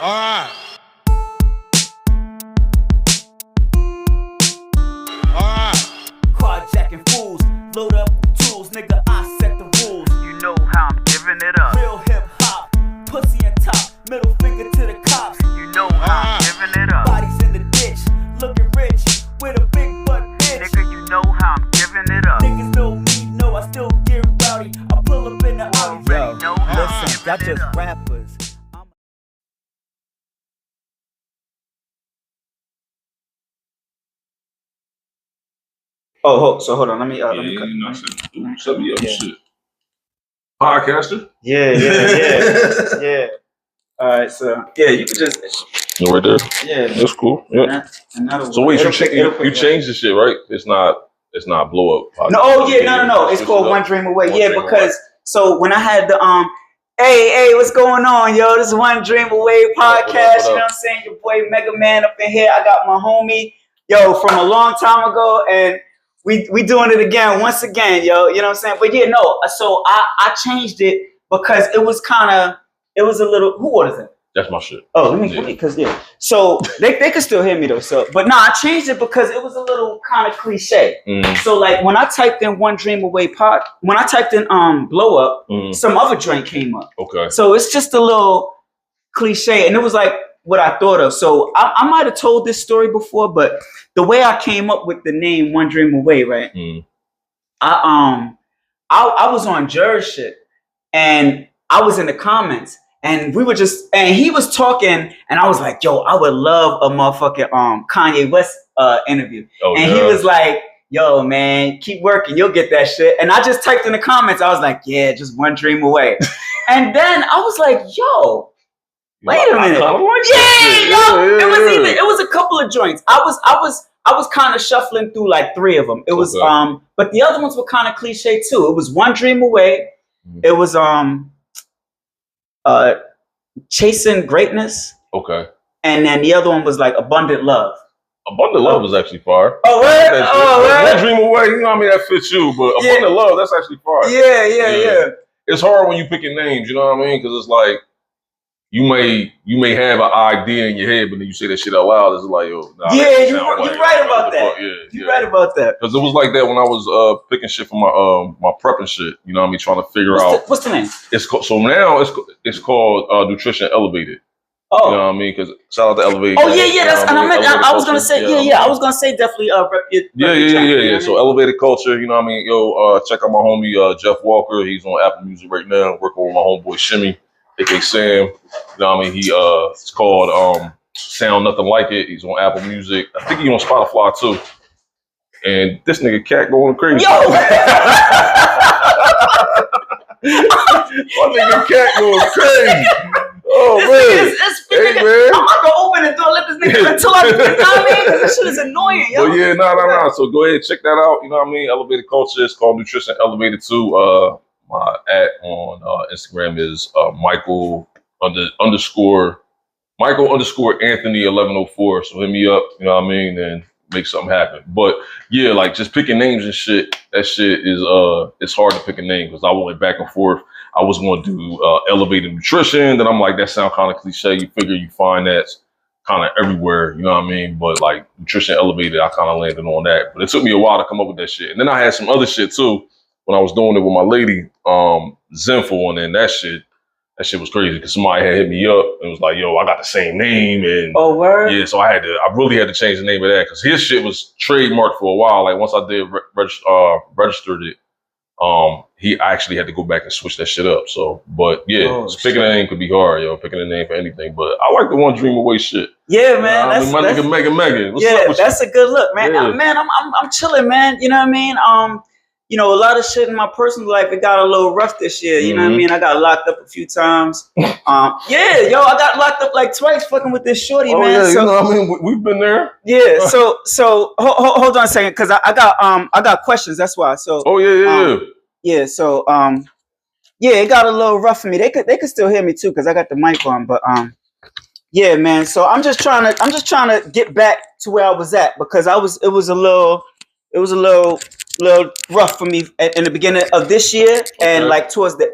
Alright. Alright. Carjacking fools, load up tools, nigga, I set the rules. You know how I'm giving it up. Real hip hop, pussy and top, middle finger to the cops. You know how I'm giving it up. Bodies in the ditch, looking rich, with a big butt bitch. Nigga, you know how I'm giving it up. Niggas know me, know I still get rowdy. I pull up in the Audi. Yo, know how I'm Listen, y'all giving it just up. rappers. So hold on. Let me cut. Set me up shit. Podcaster? Yeah. All right, so yeah, you can just Right there. yeah. That's cool. Yeah. So wait, you changed the shit, right? It's not blow up. No, no. It's called One Dream Away. Because so when I had the hey, what's going on, yo? This is One Dream Away podcast. You know what I'm saying? Your boy Mega Man up in here. I got my homie, yo, from a long time ago, and we doing it again, once again, yo. You know what I'm saying? But yeah, no. So I changed it because it was a little. Who orders it? That's my shit. Oh, let me, because yeah. So they can still hear me though. So, but nah, I changed it because it was a little kind of cliche. So like when I typed in One Dream Away when I typed in blow up, some other joint came up. Okay. So it's just a little cliche, and it was like what I thought of. So I might have told this story before, but the way I came up with the name One Dream Away, right? I was on Jer's shit, and I was in the comments. And we were and he was talking, and I was like, yo, I would love a motherfucking Kanye West interview. He was like, yo, man, keep working, you'll get that shit. And I just typed in the comments, I was like, yeah, just one dream away. And then I was like, yo, wait a minute. It was a couple of joints. I was kind of shuffling through like 3 of them. It was but the other ones were kind of cliche too. It was One Dream Away. It was Chasing Greatness. Okay. And then the other one was like Abundant Love. Abundant Love was actually fire. Oh, right? One Dream Away, you know what I mean? That fits you, but Abundant Love, that's actually fire. Yeah. It's hard when you picking names, you know what I mean? Because it's like, you may have an idea in your head, but then you say that shit out loud, it's like, yo, nah. Yeah, you're right about that. You're right about that. Because it was like that when I was picking shit for my prepping shit, you know what I mean? Trying to figure out. What's the name? So now it's called Nutrition Elevated. Oh. You know what I mean? Because shout out to Elevated. Oh, yeah. That's, and I was going to say, I was going to say definitely rep your Yeah. So Elevated Culture, you know what I mean? Yo, check out my homie Jeff Walker. He's on Apple Music right now, working with my homeboy Shimmy, aka Sam. You know what I mean? It's called Sound Nothing Like It. He's on Apple Music. I think he's on Spotify too. And this nigga Cat going crazy. Yo! My nigga Cat going crazy. Oh man. Hey, man. I'm not gonna open the door, let this nigga until you know what I mean? Because this shit is annoying, yo. Well, yeah, no. So go ahead, check that out. You know what I mean? Elevated Culture. It's called Nutrition Elevated too. My @ on Instagram is Michael underscore Anthony 1104. So hit me up, you know what I mean, and make something happen. But yeah, like just picking names and shit, that shit is it's hard to pick a name because I went back and forth. I was going to do Elevated Nutrition, then I'm like, that sound kind of cliche. You figure you find that kind of everywhere, you know what I mean? But like Nutrition Elevated, I kind of landed on that. But it took me a while to come up with that shit. And then I had some other shit too when I was doing it with my lady, Zenful, and then that shit was crazy because somebody had hit me up and was like, yo, I got the same name. And oh, word? Yeah, so I really had to change the name of that because his shit was trademarked for a while. Like once I did registered it, he actually had to go back and switch that shit up. So, but yeah, picking a name could be hard, yo. Picking a name for anything, but I like the One Dream Away shit. Yeah, man. My nigga Mega. What's up with that's you? a good look, man. Yeah. Man, I'm chilling, man. You know what I mean? You know, a lot of shit in my personal life, it got a little rough this year. You know what I mean? I got locked up a few times. I got locked up like twice fucking with this shorty, man. Yeah, so, you know what I mean? We've been there. Yeah. So hold on a second, because I got questions. That's why. So. Oh yeah. Yeah. So it got a little rough for me. They could still hear me too, because I got the mic on. But yeah, man. So I'm just trying to get back to where I was at, because it was a little rough for me in the beginning of this year, and like towards the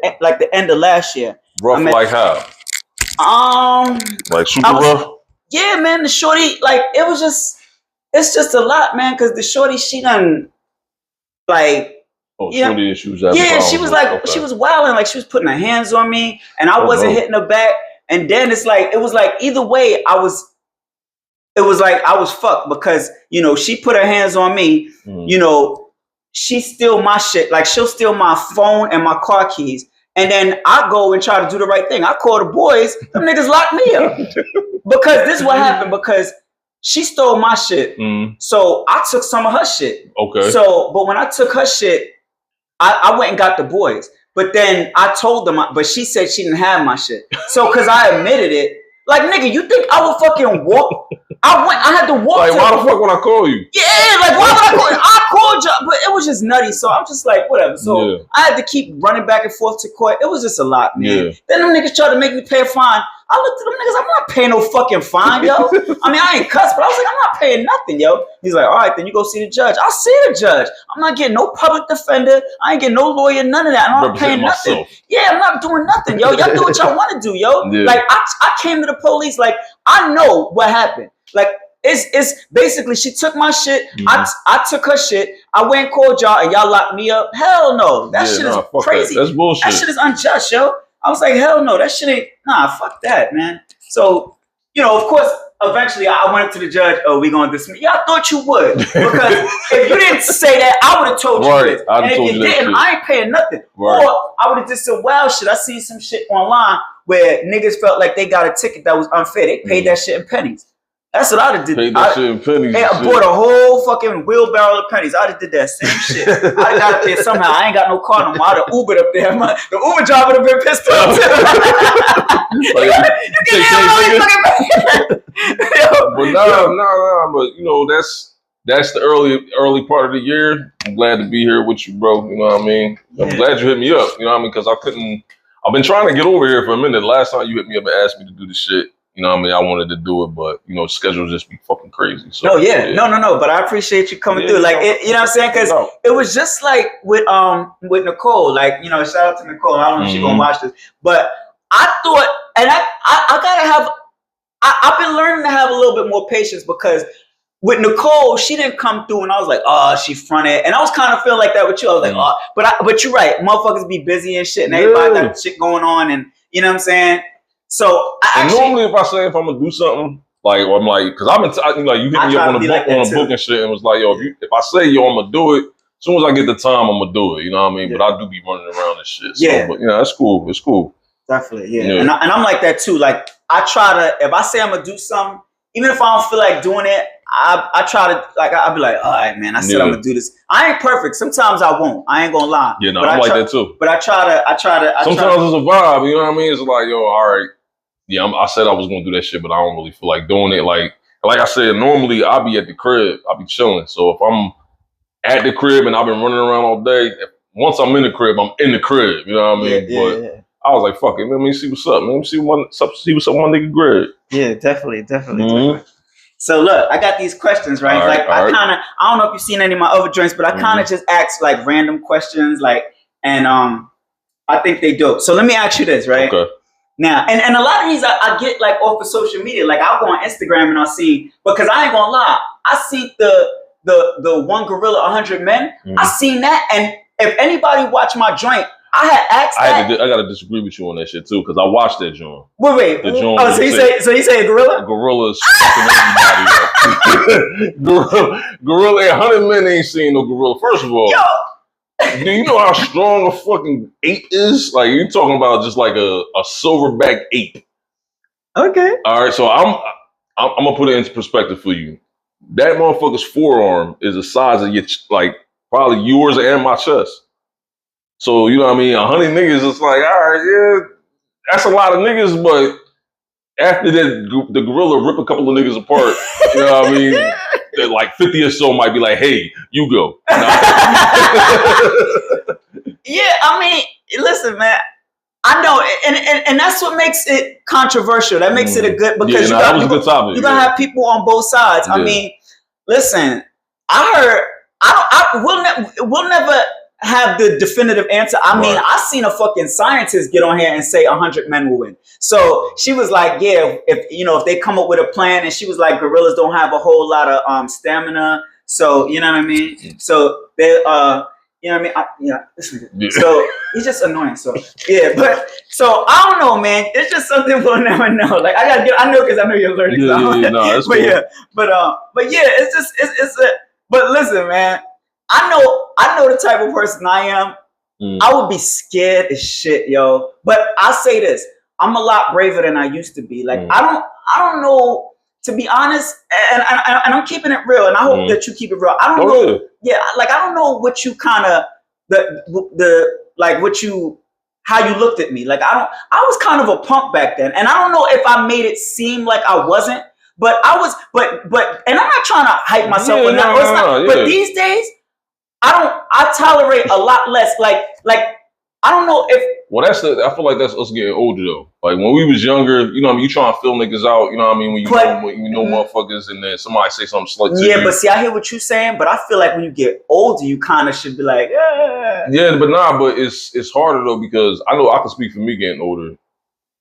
end of last year. Rough like how? Like super rough? Yeah, man, the shorty, like, it's just a lot, man, because the shorty, she done, like, Oh, shorty, she was having she was like, okay. she was wilding, like, she was putting her hands on me, and I wasn't hitting her back, and then it was like, either way, it was like, I was fucked, because, you know, she put her hands on me, you know, she steal my shit, like, she'll steal my phone and my car keys, and then I go and try to do the right thing. I call the boys, them niggas lock me up, because this is what happened, because she stole my shit, so I took some of her shit. Okay. So, but when I took her shit, I went and got the boys. But then I told them, but she said she didn't have my shit. So, because I admitted it, like, nigga, you think I would fucking walk? I had to walk. Like, why the fuck would I call you? Yeah, like, why would I call you? I called you, but it was just nutty. So I'm just like, whatever. So I had to keep running back and forth to court. It was just a lot, man. Yeah. Then them niggas tried to make me pay a fine. I looked at them niggas, I'm not paying no fucking fine, yo. I mean, I ain't cussed, but I was like, I'm not paying nothing, yo. He's like, all right, then you go see the judge. I'll see the judge. I'm not getting no public defender. I ain't getting no lawyer, none of that. I'm not paying nothing. Yeah, I'm not doing nothing, yo. Y'all do what y'all want to do, yo. Yeah. Like, I came to the police, like, I know what happened. Like, it's basically, she took my shit. I took her shit. I went and called y'all, and y'all locked me up. Hell no. That shit is crazy. That's bullshit. That shit is unjust, yo. I was like, hell no, that shit ain't, fuck that, man. So, you know, of course, eventually I went to the judge, oh, we gonna dismiss. Yeah, I thought you would. Because if you didn't say that, I would have told you this. And if you didn't, I ain't paying nothing. Right. Or I would have just said, wow, shit, I seen some shit online where niggas felt like they got a ticket that was unfair. They paid that shit in pennies. That's what I'd have did. Paid that shit in pennies. Hey, I bought a whole fucking wheelbarrow of pennies. I'd have did that same shit. I got up there somehow. I ain't got no car no more. I'd have Ubered up there. The Uber driver would have been pissed off too. But nah. But you know, that's the early part of the year. I'm glad to be here with you, bro. You know what I mean? I'm glad you hit me up. You know what I mean? Because I've been trying to get over here for a minute. Last time you hit me up and asked me to do the shit. You know what I mean? I wanted to do it, but, you know, schedules just be fucking crazy. So, No. But I appreciate you coming through. Like, you know what I'm saying? Because it was just like with Nicole. Like, you know, shout out to Nicole. I don't know if she's going to watch this. But I thought, and I got to have, I've been learning to have a little bit more patience because with Nicole, she didn't come through and I was like, oh, she fronted. And I was kind of feeling like that with you. I was like, oh, but you're right. Motherfuckers be busy and shit. And everybody got shit going on. And you know what I'm saying? So normally, if I'm gonna do something, like, or I'm like, because I've been, like, you hit me up on a book and shit, and was like, yo, if I say, yo, I'm gonna do it, as soon as I get the time, I'm gonna do it. You know what I mean? But I do be running around and shit. So, but that's cool. It's cool. Definitely, yeah. And I'm like that too. Like, I try to, if I say I'm gonna do something, even if I don't feel like doing it, I try to, like, I'll be like, all right, man, I said I'm gonna do this. I ain't perfect. Sometimes I won't. I ain't gonna lie. Yeah, no, I'm like that too. But I try to. Sometimes it's a vibe. You know what I mean? It's like, yo, all right. Yeah, I said I was gonna do that shit, but I don't really feel like doing it. Like I said, normally I'll be at the crib, I'll be chilling. So if I'm at the crib and I've been running around all day, once I'm in the crib, I'm in the crib. You know what I mean? But I was like, fuck it, let me see what's up, man. Let me see what's up with my nigga Greg. Yeah, definitely. So look, I got these questions, right? I don't know if you've seen any of my other joints, but I kind of just ask like random questions, like, and I think they dope. So let me ask you this, right? Okay. Now, and a lot of these I get like off of social media. Like I'll go on Instagram and I'll see, because I ain't gonna lie, I see the one gorilla 100 men. I seen that, and if anybody watched my joint, I had asked that. I gotta disagree with you on that shit too, because I watched that joint. Wait. The joint. Oh, so you say a gorilla? Gorillas fucking everybody up. Gorilla, 100 men ain't seen no gorilla. First of all. Yo. Do you know how strong a fucking ape is? Like, you're talking about just like a silverback ape. Okay. All right, so I'm gonna put it into perspective for you. That motherfucker's forearm is the size of your, like, probably yours and my chest. So, you know what I mean? 100 niggas, it's like, all right, yeah, that's a lot of niggas, but after that, the gorilla rip a couple of niggas apart, you know what I mean? Like 50 or so might be like, hey, you go. Yeah, I mean, listen, man. I know, and that's what makes it controversial. That makes it a good, because that was a good topic. You're gonna have people on both sides. I mean, listen, I heard we'll never have the definitive answer. I mean, I seen a fucking scientist get on here and say 100 men will win. So she was like, yeah, if they come up with a plan, and she was like, gorillas don't have a whole lot of stamina. So you know what I mean. So they you know what I mean. So he's just annoying. So yeah, but so I don't know, man. It's just something we'll never know. Like I know because I know you're learning. No, that's but cool. yeah, but yeah, it's just it's a. But listen, man. I know the type of person I am. I would be scared as shit, yo. But I'll say this: I'm a lot braver than I used to be. Like I don't know, to be honest, and I'm keeping it real, and I hope that you keep it real. I don't know, like I don't know what you kind of how you looked at me. Like I was kind of a punk back then, and I don't know if I made it seem like I wasn't, but I was, but, and I'm not trying to hype myself or not. But these days. I tolerate a lot less. Like I don't know if. Well, I feel like that's us getting older though. Like when we was younger, you know what I mean, you trying to fill niggas out, you know what I mean, when you know motherfuckers, and then somebody say something slick to you. Yeah, but see, I hear what you're saying, but I feel like when you get older, you kind of should be like, yeah, but it's harder though, because I know I can speak for me getting older.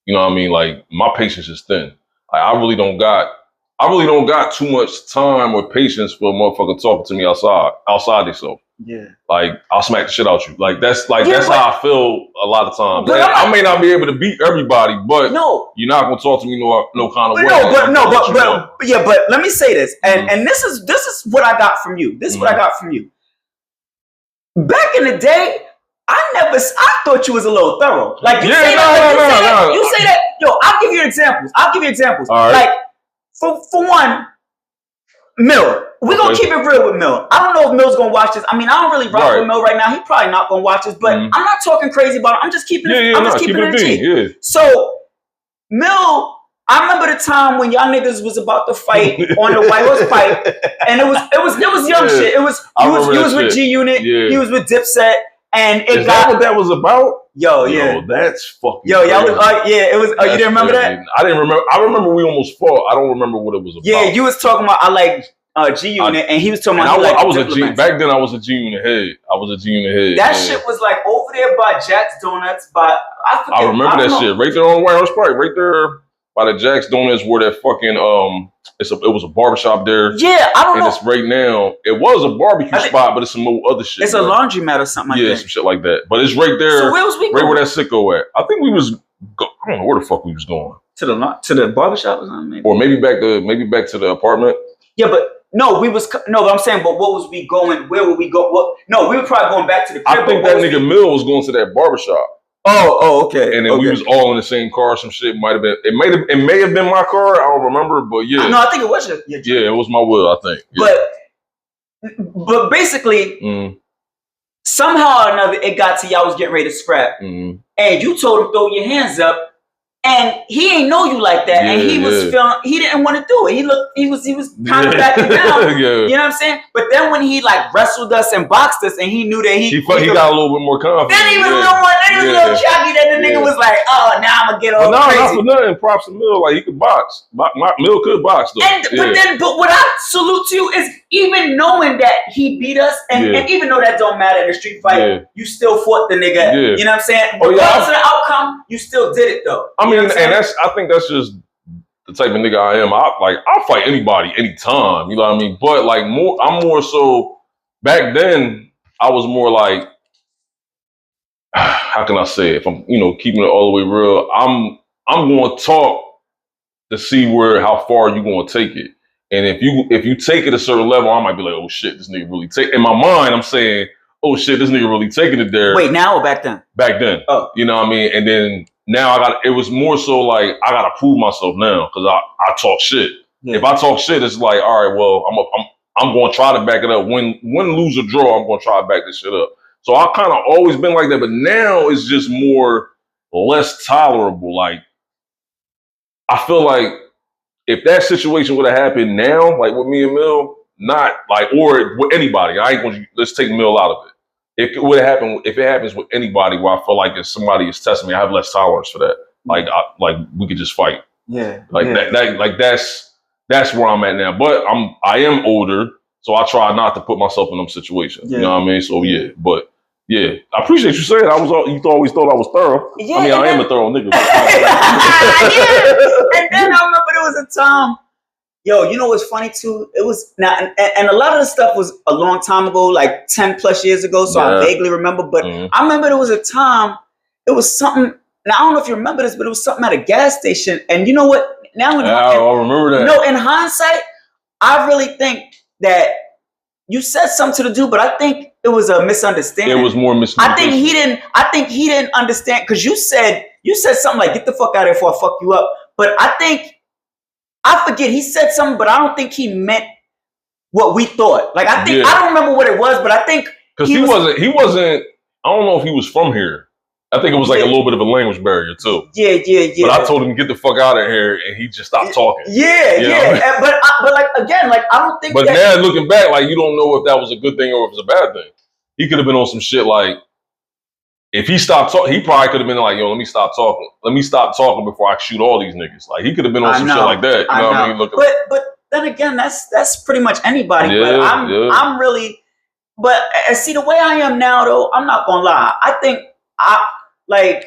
You know what I mean? Like my patience is thin. Like I really don't got too much time or patience for a motherfucker talking to me outside themselves. Yeah. Like I'll smack the shit out you. That's how I feel a lot of times. I may not be able to beat everybody, but you're not gonna talk to me no kind of way. But let me say this, and this is what I got from you. This is what I got from you. Back in the day, I thought you was a little thorough. Like you say that. Yo, I'll give you examples. All right. Like for one, Mill. We're gonna keep it real with Mill. I don't know if Mill's gonna watch this. I mean, I don't really rock with Mill right now. He probably not gonna watch this, but I'm not talking crazy about it. I'm just keeping it. I'm just keeping it G. Yeah. So, Mill, I remember the time when y'all niggas was about to fight on the White Horse Pipe, and it was young shit. It was he was with G Unit, he was with Dipset, and it got what that was about. Yo, that's fucking. Y'all was it was. You didn't remember that? I didn't remember. I remember we almost fought. I don't remember what it was about. Yeah, you was talking about G Unit, and he was talking about. I was a G. Back then, I was a G Unit head. That shit was like over there by Jack's Donuts. I remember that shit right there on White Horse Park, right there by the Jack's Donuts, where that fucking it was a barbershop there. Yeah, I don't know. And it's right now. It was a barbecue spot, but it's some more other shit. It's a laundromat or something like that. Yeah, some shit like that. But it's right there. So where was we going? Right where that sicko at. I think we was. I don't know where the fuck we was going. To the barbershop or something, maybe. Or maybe back to the apartment. Yeah, but. No, but I'm saying, but what was we going? Where would we go? We were probably going back to the crib. I think that nigga Mill was going to that barbershop. Oh, okay. And then we was all in the same car. Some shit might have been. It may have been my car. I don't remember, but yeah. No, I think it was your yeah, it was my will. I think. Yeah. But basically, somehow or another, it got to y'all was getting ready to scrap, and you told him throw your hands up. And he ain't know you like that, and he was feeling he didn't want to do it. He was kind of backing down. You know what I'm saying? But then when he like wrestled us and boxed us, and he knew that he got a little bit more confident. Then he was a little chubby. Then the nigga was like, "Oh, now I'm gonna get all crazy." Not for nothing. Props to Mill. Like he could box. Mill could box though. But what I salute to you is even knowing that he beat us, and even though that don't matter in a street fight, you still fought the nigga. You know what I'm saying? Regardless of the outcome, you still did it though. I mean, and I think that's just the type of nigga I am. I'll fight anybody, anytime. You know what I mean? But like I'm more so. Back then, I was more like, how can I say it? If I'm keeping it all the way real, I'm going to talk to see how far you going to take it. And if you take it a certain level, I might be like, oh shit, this nigga really take. In my mind, I'm saying, oh shit, this nigga really taking it there. Wait, now or back then? Back then. Oh, you know what I mean? And then. Now it was more so like I gotta prove myself now because I talk shit. Yeah. If I talk shit, it's like, all right, well, I'm gonna try to back it up. Win, lose, or draw, I'm gonna try to back this shit up. So I've kind of always been like that, but now it's just less tolerable. Like I feel like if that situation would have happened now, like with me and Mill, not like or with anybody, I ain't gonna let's take Mill out of it. If it happens with anybody where I feel like if somebody is testing me, I have less tolerance for that. Like we could just fight. Yeah. That's where I'm at now. But I am older, so I try not to put myself in them situations. Yeah. You know what I mean? So but Yeah, I appreciate you saying. You always thought I was thorough. Yeah, I mean, I am a thorough nigga. Yeah. And then I remember there was a time. Yo, you know what's funny too? It was now, and a lot of the stuff was a long time ago, like 10 plus years ago. So I vaguely remember, but I remember there was a time. It was something. Now I don't know if you remember this, but it was something at a gas station. And you know what? Now I remember that. No, in hindsight, I really think that you said something to the dude, but I think it was a misunderstanding. It was more miscommunication. I think he didn't understand because you said something like "Get the fuck out of here before I fuck you up." But I forget he said something, but I don't think he meant what we thought. Like I don't remember what it was, but I think because he wasn't. I don't know if he was from here. I think it was like a little bit of a language barrier too. Yeah. But I told him to get the fuck out of here, and he just stopped talking. Yeah. But like again, like I don't think. But now looking back, like you don't know if that was a good thing or if it was a bad thing. He could have been on some shit like if he stopped talking, he probably could have been like, "Yo, let me stop talking. Let me stop talking before I shoot all these niggas." Like he could have been on some shit like that. You know what I mean? But then again, that's pretty much anybody. But I'm really. But see the way I am now, though, I'm not gonna lie. I think like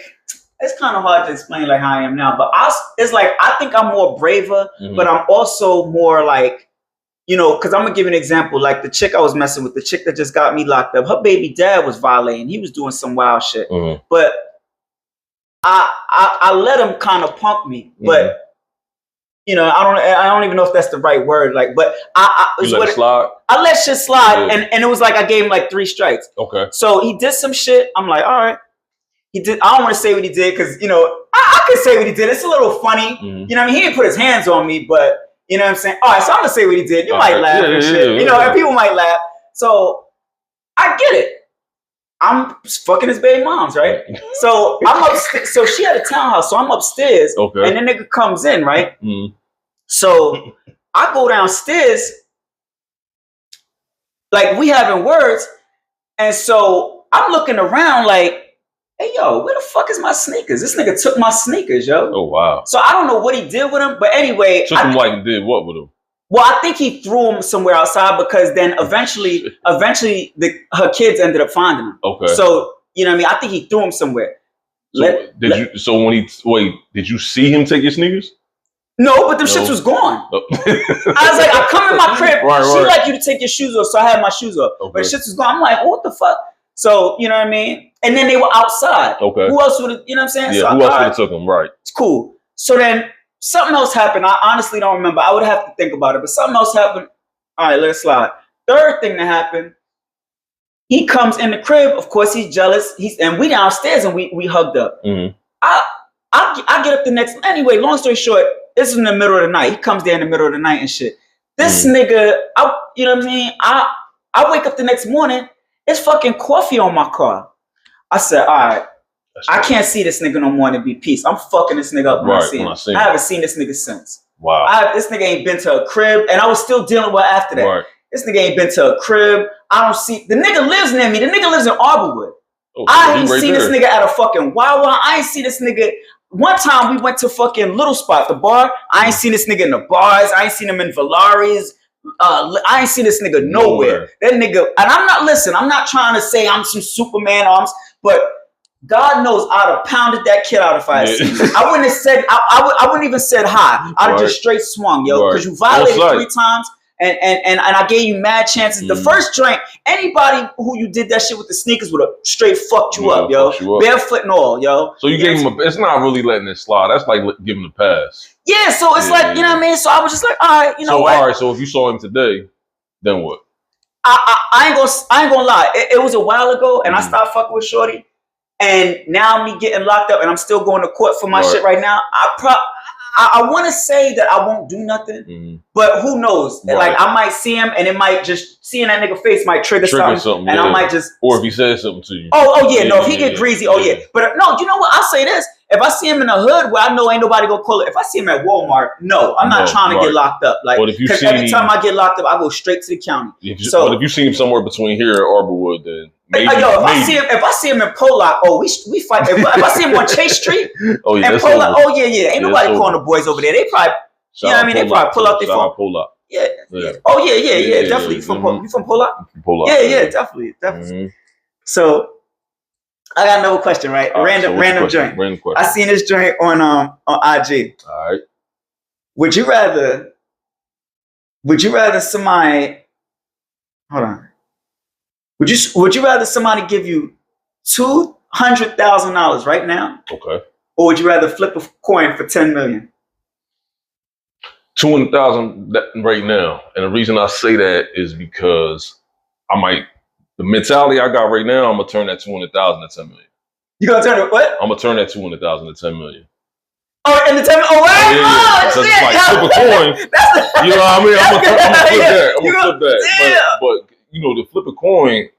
it's kind of hard to explain like how I am now, but it's like I think I'm more braver, but I'm also more like, you know, because I'm gonna give you an example. Like the chick I was messing with, the chick that just got me locked up, her baby dad was violating. He was doing some wild shit, but I let him kind of punk me, but you know, I don't even know if that's the right word. Like, but I let it slide. I let shit slide, and it was like I gave him like 3 strikes. Okay. So he did some shit. I'm like, all right. He did. I don't want to say what he did because, you know, I could say what he did. It's a little funny. You know what I mean? He didn't put his hands on me, but you know what I'm saying? All right, so I'm going to say what he did. You might laugh and shit. You know, and people might laugh. So I get it. I'm fucking his baby moms, right? So I'm upstairs. So she had a townhouse. So I'm upstairs. Okay. And the nigga comes in, right? So I go downstairs. Like we having words. And so I'm looking around like, hey, yo, where the fuck is my sneakers? This nigga took my sneakers, yo. Oh, wow. So I don't know what he did with them, but anyway. Took him like did what with him? Well, I think he threw them somewhere outside because then eventually her kids ended up finding them. Okay. So, you know what I mean? I think he threw them somewhere. Did you see him take your sneakers? No, but them shits was gone. Oh. I was like, I come in my crib. She like you to take your shoes off, so I had my shoes off. Okay. But shits was gone. I'm like, what the fuck? So, you know what I mean? And then they were outside. Okay. Who else would have, you know what I'm saying? Yeah, so who else would have took them? Right. It's cool. So then something else happened. I honestly don't remember. I would have to think about it. But something else happened. All right, let's slide. Third thing that happened, he comes in the crib. Of course, he's jealous. And we downstairs and we hugged up. I get up the next. Anyway, long story short, this is in the middle of the night. He comes there in the middle of the night and shit. This nigga, you know what I mean? I wake up the next morning. It's fucking coffee on my car. I said, all right, I can't see this nigga no more and it be peace. I'm fucking this nigga up when I see him. I haven't seen this nigga since. Wow. This nigga ain't been to a crib, and I was still dealing with after that. Right. This nigga ain't been to a crib. I don't see, the nigga lives near me. The nigga lives in Arborwood. Oh, I ain't seen this nigga at a fucking Wawa. I ain't see this nigga. One time we went to fucking Little Spot, the bar. I ain't seen this nigga in the bars. I ain't seen him in Valaris. I ain't seen this nigga nowhere. That nigga, and I'm not trying to say I'm some Superman arms, but God knows I'd have pounded that kid out if I had seen him. I wouldn't have said, I wouldn't even said hi. I'd have just straight swung, yo, because you violated 3 times. And I gave you mad chances. The first joint, anybody who you did that shit with the sneakers would have straight fucked you up, yo. Barefoot and all, yo. So you gave him it's not really letting it slide. That's like giving a pass. Yeah, so it's like, you know what I mean? So I was just like, all right, you know what? All right, so if you saw him today, then what? I ain't gonna lie. It was a while ago, and I stopped fucking with Shorty. And now me getting locked up, and I'm still going to court for my shit right now. I want to say that I won't do nothing, but who knows? Right. Like I might see him, and it might just seeing that nigga face might trigger something, and I might just. Or if he says something to you. Oh yeah, no. If he get greasy, yeah. But no, you know what? I'll say this: if I see him in the hood where I know ain't nobody gonna call it, if I see him at Walmart, no, I'm not trying to get locked up. Like, because every time I get locked up, I go straight to the county. But if you see him somewhere between here and Arborwood, then. Maybe, if I see him in Pollock, we fight. If I see him on Chase Street, and Pollock, ain't nobody calling the boys over there. They probably, you know what I mean? They probably pull out their phone. Pollock. Yeah. Oh yeah, definitely. You from Pollock? Pollock. Yeah, definitely. So I got another question, right? All right, so what's the Random question? joint. Random question. I seen this joint on IG. All right. Would you rather somebody hold on? Would you rather somebody give you $200,000 right now, Okay. or would you rather flip a coin for 10 million? 200,000 right now, and the reason I say that is because the mentality I got right now, I'm gonna turn that 200,000 to 10 million. You gonna turn it what? I'm gonna turn that 200,000 to 10 million. Oh, and the 10 million. Oh, wow! Yeah, because it's like flip a coin. You know what I mean? I'm gonna flip that. I'm gonna flip that. But you know, to flip a coin,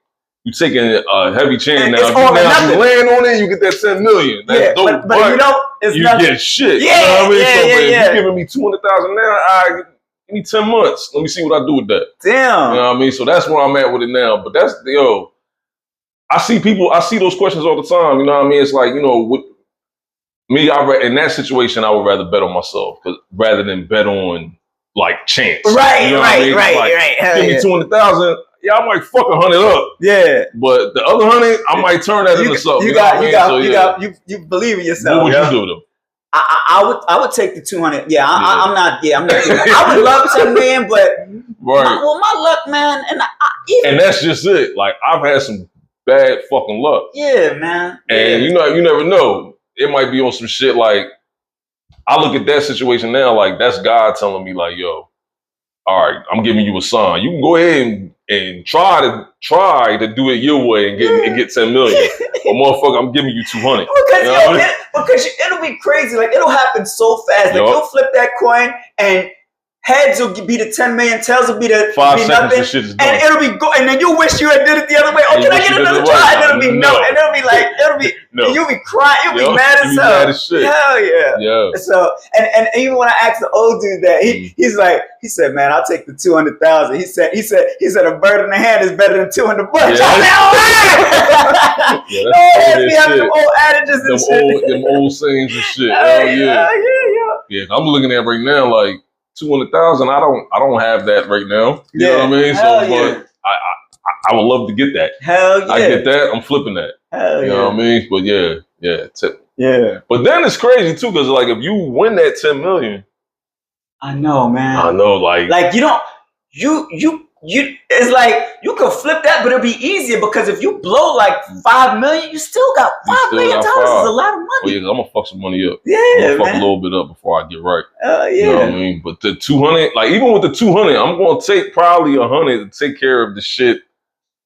you taking a heavy chance now. If you land on it, you get that 10 million. That's dope. But you know, it's you nothing. get shit. Yeah, you know what I mean? yeah. If you're giving me 200,000 now, give me 10 months. Let me see what I do with that. Damn. You know what I mean? So that's where I'm at with it now. But that's I see those questions all the time. You know what I mean? It's like, you know, with me, in that situation, I would rather bet on myself rather than bet on like chance. Right, you know what I mean? right. Give me 200,000. Yeah, I might fuck 100 up. Yeah. But the other 100, I might turn that into something. You believe in yourself. What would you do though? I would take the 200. Yeah, I'm not. Yeah, I'm not. I would love 10 million, but my luck, man, and that's just it. Like I've had some bad fucking luck. Yeah, man. And you never know. It might be on some shit like I look at that situation now like that's God telling me like, yo, all right, I'm giving you a sign. You can go ahead and try to do it your way and get 10 million. But motherfucker, I'm giving you 200. Because it'll be crazy. Like it'll happen so fast. Like you'll flip that coin and heads will be the 10 million, tails will be the 5 be seconds nothing, and shit is done. and it'll be and then you wish you had did it the other way. Oh, can I get another try? And it'll be no, and it'll be like you'll be crying, you'll be mad as hell. Mad as shit. Hell yeah. Yeah. So and even when I asked the old dude that he said, man, I'll take the 200,000. He said a bird in the hand is better than 200 bucks. Them old adages and shit. Them old sayings and shit. Yeah. Yeah, I'm looking at right now like 200,000. I don't have that right now. You know what I mean? But I would love to get that. Hell yeah. I get that. I'm flipping that. Hell you know what I mean? But yeah. Yeah. But then it's crazy too, because like if you win that 10 million, I know, man. I know, like you don't it's like you could flip that, but it'll be easier because if you blow like 5 million, you still got $5 million. Is a lot of money. Oh yeah, I'm gonna fuck some money up. Yeah, I'm gonna fuck a little bit up before I get right. Yeah. You know what I mean? But the 200, like even with the 200, I'm gonna take probably 100 to take care of the shit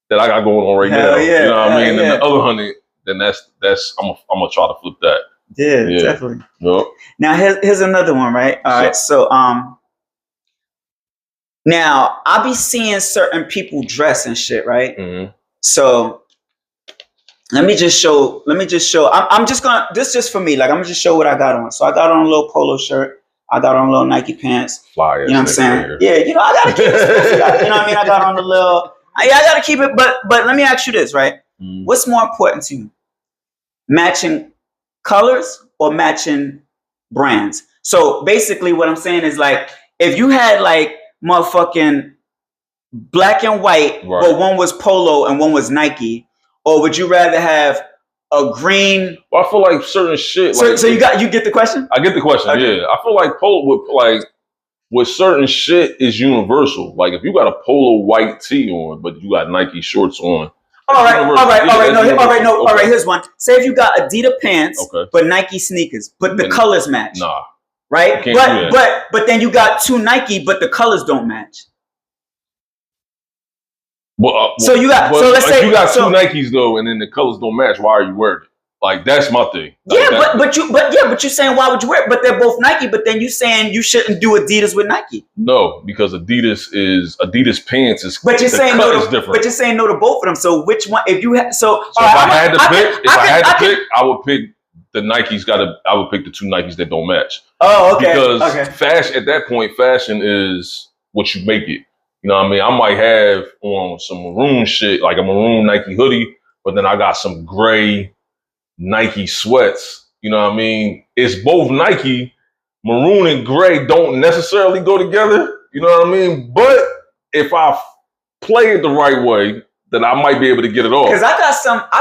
that I got going on right now. Yeah. You know what I mean? And then the other 100, then that's I'm gonna try to flip that. Yeah. Definitely. Yep. Now here's another one, right? All right. So now I be seeing certain people dress and shit, right? Mm-hmm. So let me just show. I'm just gonna. This just for me. Like I'm gonna just show what I got on. So I got on a little polo shirt. I got on a little Nike pants. Fly. You know what I'm saying? Yeah. You know I gotta keep it special. You know what I mean? I got on a little. Yeah, I gotta keep it. But let me ask you this, right? Mm. What's more important to you? Matching colors or matching brands? So basically, what I'm saying is like if you had like motherfucking black and white, but one was polo and one was Nike, or would you rather have a green? Well, I feel like certain shit. So you get the question? I get the question. Okay. Yeah, I feel like polo with certain shit is universal. Like if you got a polo white tee on, but you got Nike shorts on. All right. Here's one. Say if you got Adidas pants, but Nike sneakers, but the colors match. Nah. Right? But then you got two Nike, but the colors don't match. So let's say you got two Nikes though, and then the colors don't match. Why are you wearing it? Like that's my thing. Like, but you're saying why would you wear it? But they're both Nike. But then you saying you shouldn't do Adidas with Nike. No, because Adidas pants is. But you're saying no to different. But you're saying no to both of them. So which one? If I had to pick, I would pick the Nikes. I would pick the two Nikes that don't match. Oh, okay. Because fashion at that point, fashion is what you make it. You know what I mean? I might have on some maroon shit, like a maroon Nike hoodie, but then I got some gray Nike sweats. You know what I mean? It's both Nike. Maroon and gray don't necessarily go together. You know what I mean? But if I play it the right way, then I might be able to get it off. Because I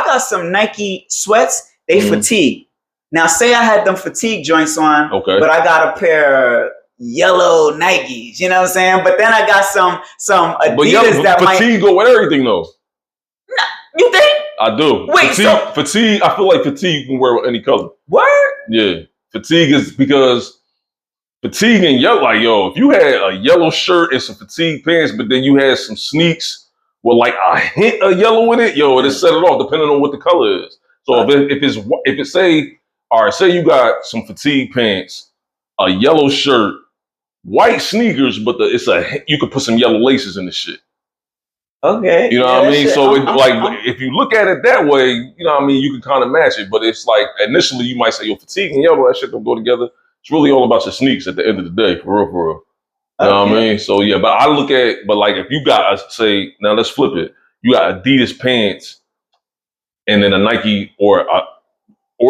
got some Nike sweats. They fatigue. Now, say I had them fatigue joints on, but I got a pair of yellow Nikes. You know what I'm saying? But then I got some Adidas that fatigue go with everything though. Nah, you think? I do. Wait, fatigue. I feel like fatigue you can wear with any color. Word? Yeah, fatigue is because fatigue and yellow. Like if you had a yellow shirt and some fatigue pants, but then you had some sneaks with like a hint of yellow in it, it set it off depending on what the color is. So if it say you got some fatigue pants, a yellow shirt, white sneakers, but you could put some yellow laces in the shit. Okay. You know what I mean? So if you look at it that way, you know what I mean, you can kind of match it. But it's like initially you might say, fatigue and yellow, that shit don't go together. It's really all about your sneaks at the end of the day, for real, for real. You know what I mean? So yeah, but I look at, like if you got, now let's flip it. You got Adidas pants and then a Nike or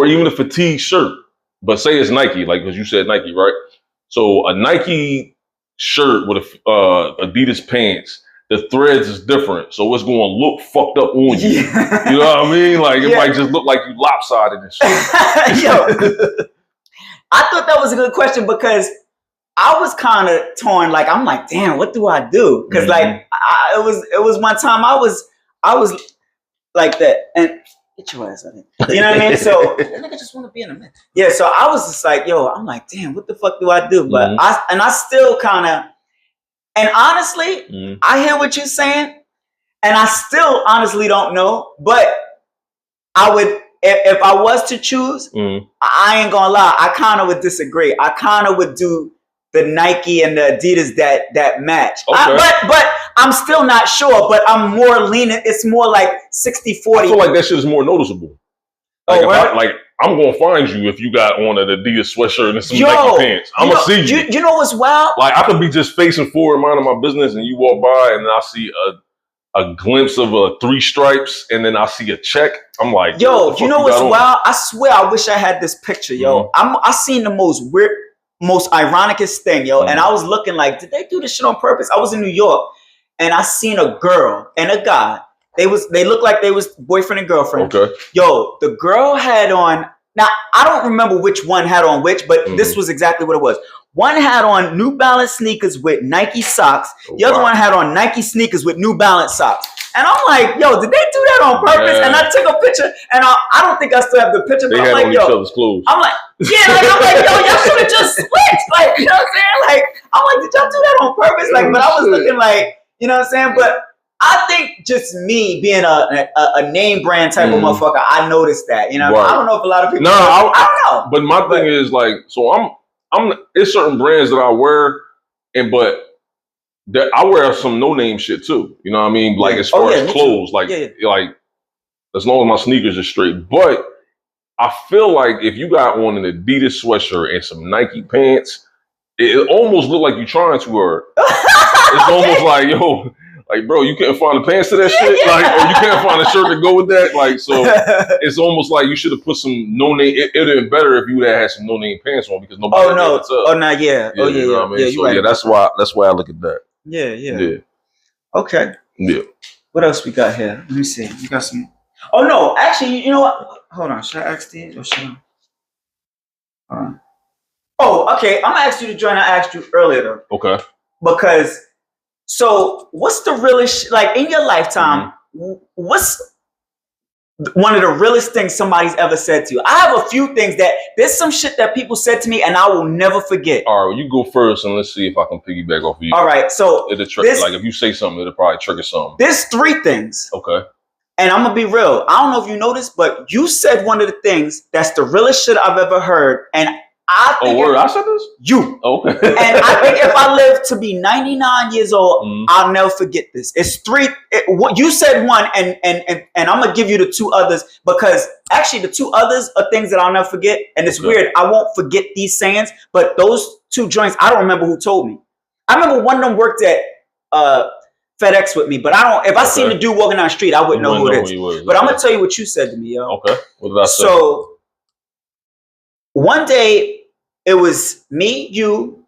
even a fatigue shirt. But say it's Nike, like because you said Nike, right? So a Nike shirt with Adidas pants, the threads is different. So it's going to look fucked up on you. Yeah. You know what I mean? Like it might just look like you lopsided and shit. Yo, I thought that was a good question because I was kind of torn. Like I'm like, damn, what do I do? Because like it was one time I was like that and get your ass on it. You know what I mean? So that nigga just want to be in a minute. Yeah. So I was just like, I'm like, damn, what the fuck do I do? But I still kind of, and honestly, I hear what you're saying, and I still honestly don't know. But I would. If I was to choose, I ain't gonna lie, I kind of would disagree. I kind of would do the Nike and the Adidas that match. Okay. But I'm still not sure, but I'm more leaning. It's more like 60-40. I feel like that shit is more noticeable. Like, I'm gonna find you if you got on an Adidas sweatshirt and some Nike pants. I'm gonna see you. You know what's wild? Like I could be just facing forward, minding my business, and you walk by and I see a glimpse of 3 stripes, and then I see a check. I'm like, yo, you know what's wild? I swear, I wish I had this picture, yo. I seen the most weird, most ironicest thing, yo. And I was looking like, did they do this shit on purpose? I was in New York, and I seen a girl and a guy. They looked like they was boyfriend and girlfriend. Okay. Yo, the girl had on. Now I don't remember which one had on which, but this was exactly what it was. One had on New Balance sneakers with Nike socks. The other one had on Nike sneakers with New Balance socks. And I'm like, yo, did they do that on purpose? Yeah. And I took a picture, and I don't think I still have the picture, but I'm like, yo. I'm like, yeah, like, I'm like, yo, y'all should have just switched. Like, you know what I'm saying? Like, I'm like, did y'all do that on purpose? Like, but I was looking like, you know what I'm saying? But I think just me being a name brand type of motherfucker, I noticed that. You know, right. I don't know if a lot of people. I don't know. But my thing is like, so I'm. It's certain brands that I wear, but I wear some no name shit too. You know what I mean? Like as far as clothes, like as long as my sneakers are straight. But I feel like if you got on an Adidas sweatshirt and some Nike pants, it almost look like you're trying too hard. It's almost like, yo. Like, bro, you couldn't find the pants to that shit? Like, or you can't find a shirt to go with that? Like, so it's almost like you should have put some no-name. It would have been better if you would have had some no-name pants on because nobody you know what I mean? You know what I mean? So, right. That's why I look at that. Yeah. Okay. Yeah. What else we got here? Let me see. We got some. Oh, no. Actually, you know what? Hold on. Should I ask these or should I? Oh, okay. I'm going to ask you to join. I asked you earlier, though. Okay. Because... So, what's the realest, like in your lifetime, what's one of the realest things somebody's ever said to you? I have a few things there's some shit that people said to me and I will never forget. All right, well, you go first and let's see if I can piggyback off of you. All right, so. Like if you say something, it'll probably trigger something. There's 3 things. Okay. And I'm going to be real. I don't know if you noticed, but you said one of the things that's the realest shit I've ever heard. And I think I said this? You. Okay. And I think if I live to be 99 years old, I'll never forget this. It's 3. You said one, and I'm going to give you the 2 others because actually the 2 others are things that I'll never forget. And it's weird. I won't forget these sayings, but those 2 joints, I don't remember who told me. I remember one of them worked at FedEx with me, but I don't. If I seen the dude walking down the street, I wouldn't know who it is. But I'm going to tell you what you said to me, yo. Okay. What did I say? So one day, it was me, you,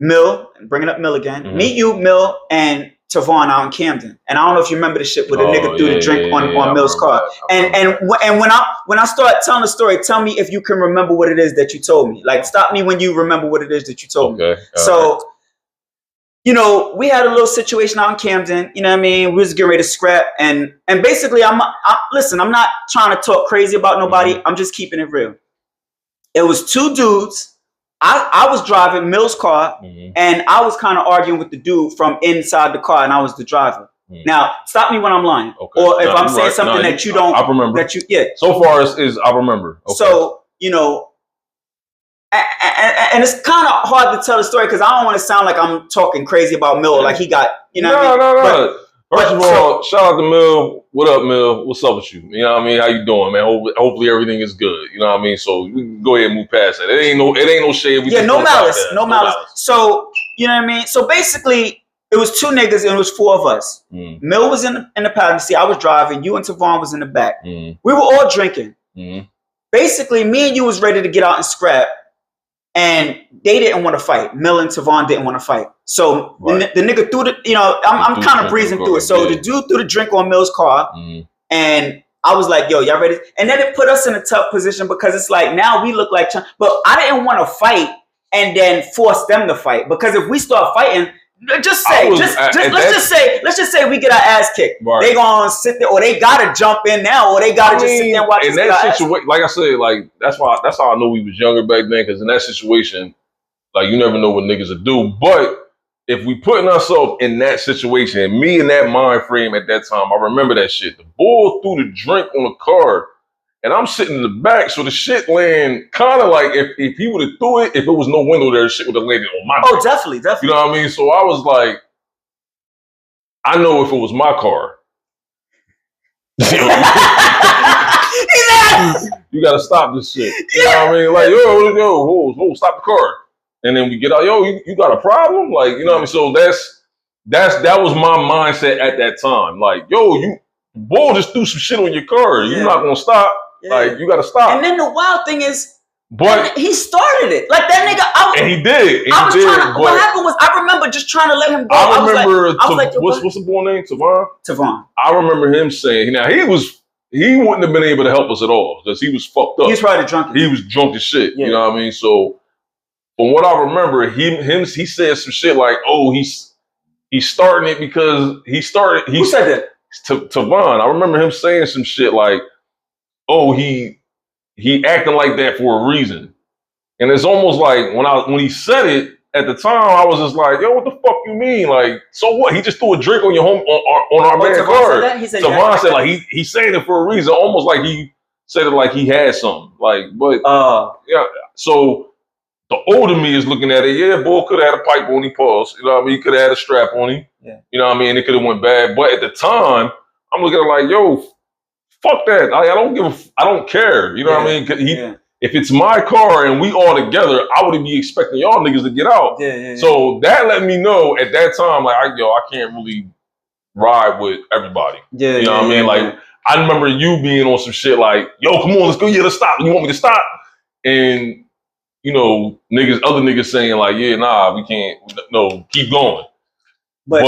Mill, bringing up Mill again. Me, you, Mill, and Tavon out in Camden, and I don't know if you remember the shit where the nigga threw the drink on Mill's car. And when I start telling the story, tell me if you can remember what it is that you told me. Like, stop me when you remember what it is that you told me. So, you know, we had a little situation out in Camden. You know what I mean? We was getting ready to scrap, and basically, listen. I'm not trying to talk crazy about nobody. I'm just keeping it real. It was two dudes. I was driving Mill's car, and I was kind of arguing with the dude from inside the car, and I was the driver. Now, stop me when I'm lying, or if I'm saying something that you don't. I remember. That you, So far as I remember. So, you know, and it's kind of hard to tell the story because I don't want to sound like I'm talking crazy about Mill, like he got, you know. No. First of all, shout out to Mill. What up, Mill? What's up with you? You know what I mean? How you doing, man? Hopefully everything is good. You know what I mean? So we can go ahead and move past that. It ain't no shade. No malice. So, you know what I mean? So basically, it was two niggas and it was four of us. Mill was in the passenger seat. I was driving. You and Tavon was in the back. We were all drinking. Basically, me and you was ready to get out and scrap. And they didn't want to fight. Mill and Tavon didn't want to fight. So the nigga threw the, you know, I'm kind of breezing through it. So the dude threw the drink on Mill's car. And I was like, yo, y'all ready? And then it put us in a tough position because it's like, now we look like, but I didn't want to fight and then force them to fight. Because if we start fighting, let's just say we get our ass kicked. Right. They gonna sit there, or they gotta jump in now, or they gotta just sit there and watch. In that situation, like I said, like that's how I know we was younger back then. Because in that situation, like you never know what niggas will do. But if we putting ourselves in that situation, and me in that mind frame at that time, I remember that shit. The bull threw the drink on the car, and I'm sitting in the back, so the shit land kind of like if he would have threw it, if it was no window there, the shit would have landed on my back. Oh, definitely. You know what I mean? So I was like, I know if it was my car, you gotta stop this shit. You know what I mean? Like, yo, stop the car. And then we get out, yo, you got a problem? Like, you know what I mean? So that was my mindset at that time. Like, yo, bull just threw some shit on your car. You're not gonna stop. Like, you gotta stop. And then the wild thing is, but he started it. Like that nigga. And he did. What happened was, I remember just trying to let him go. I remember, what's the boy name? Tavon. I remember him saying, now he wouldn't have been able to help us at all because he was fucked up. He was probably drunk. He was drunk as shit. You know what I mean? So from what I remember, he said some shit like, oh, he's starting it because he started. Who said that? Tavon. I remember him saying some shit like, oh, he acting like that for a reason. And it's almost like when he said it at the time, I was just like, yo, what the fuck you mean? Like, so what? He just threw a drink on your home on our man's car. Tavon said like he's saying it for a reason, almost like he said it like he had something. Like, but yeah. So the older me is looking at it, yeah, bull could have had a pipe on him, pause. You know what I mean? He could have had a strap on him. Yeah. You know what I mean? It could have went bad. But at the time, I'm looking at it like, yo, fuck that. I don't care. You know what I mean? If it's my car and we all together, I wouldn't be expecting y'all niggas to get out. So that let me know at that time, like, I can't really ride with everybody. You know what I mean? Like, I remember you being on some shit like, yo, come on, let's go. Yeah, let's stop. You want me to stop? And, you know, other niggas saying like, yeah, nah, we can't. No, keep going. But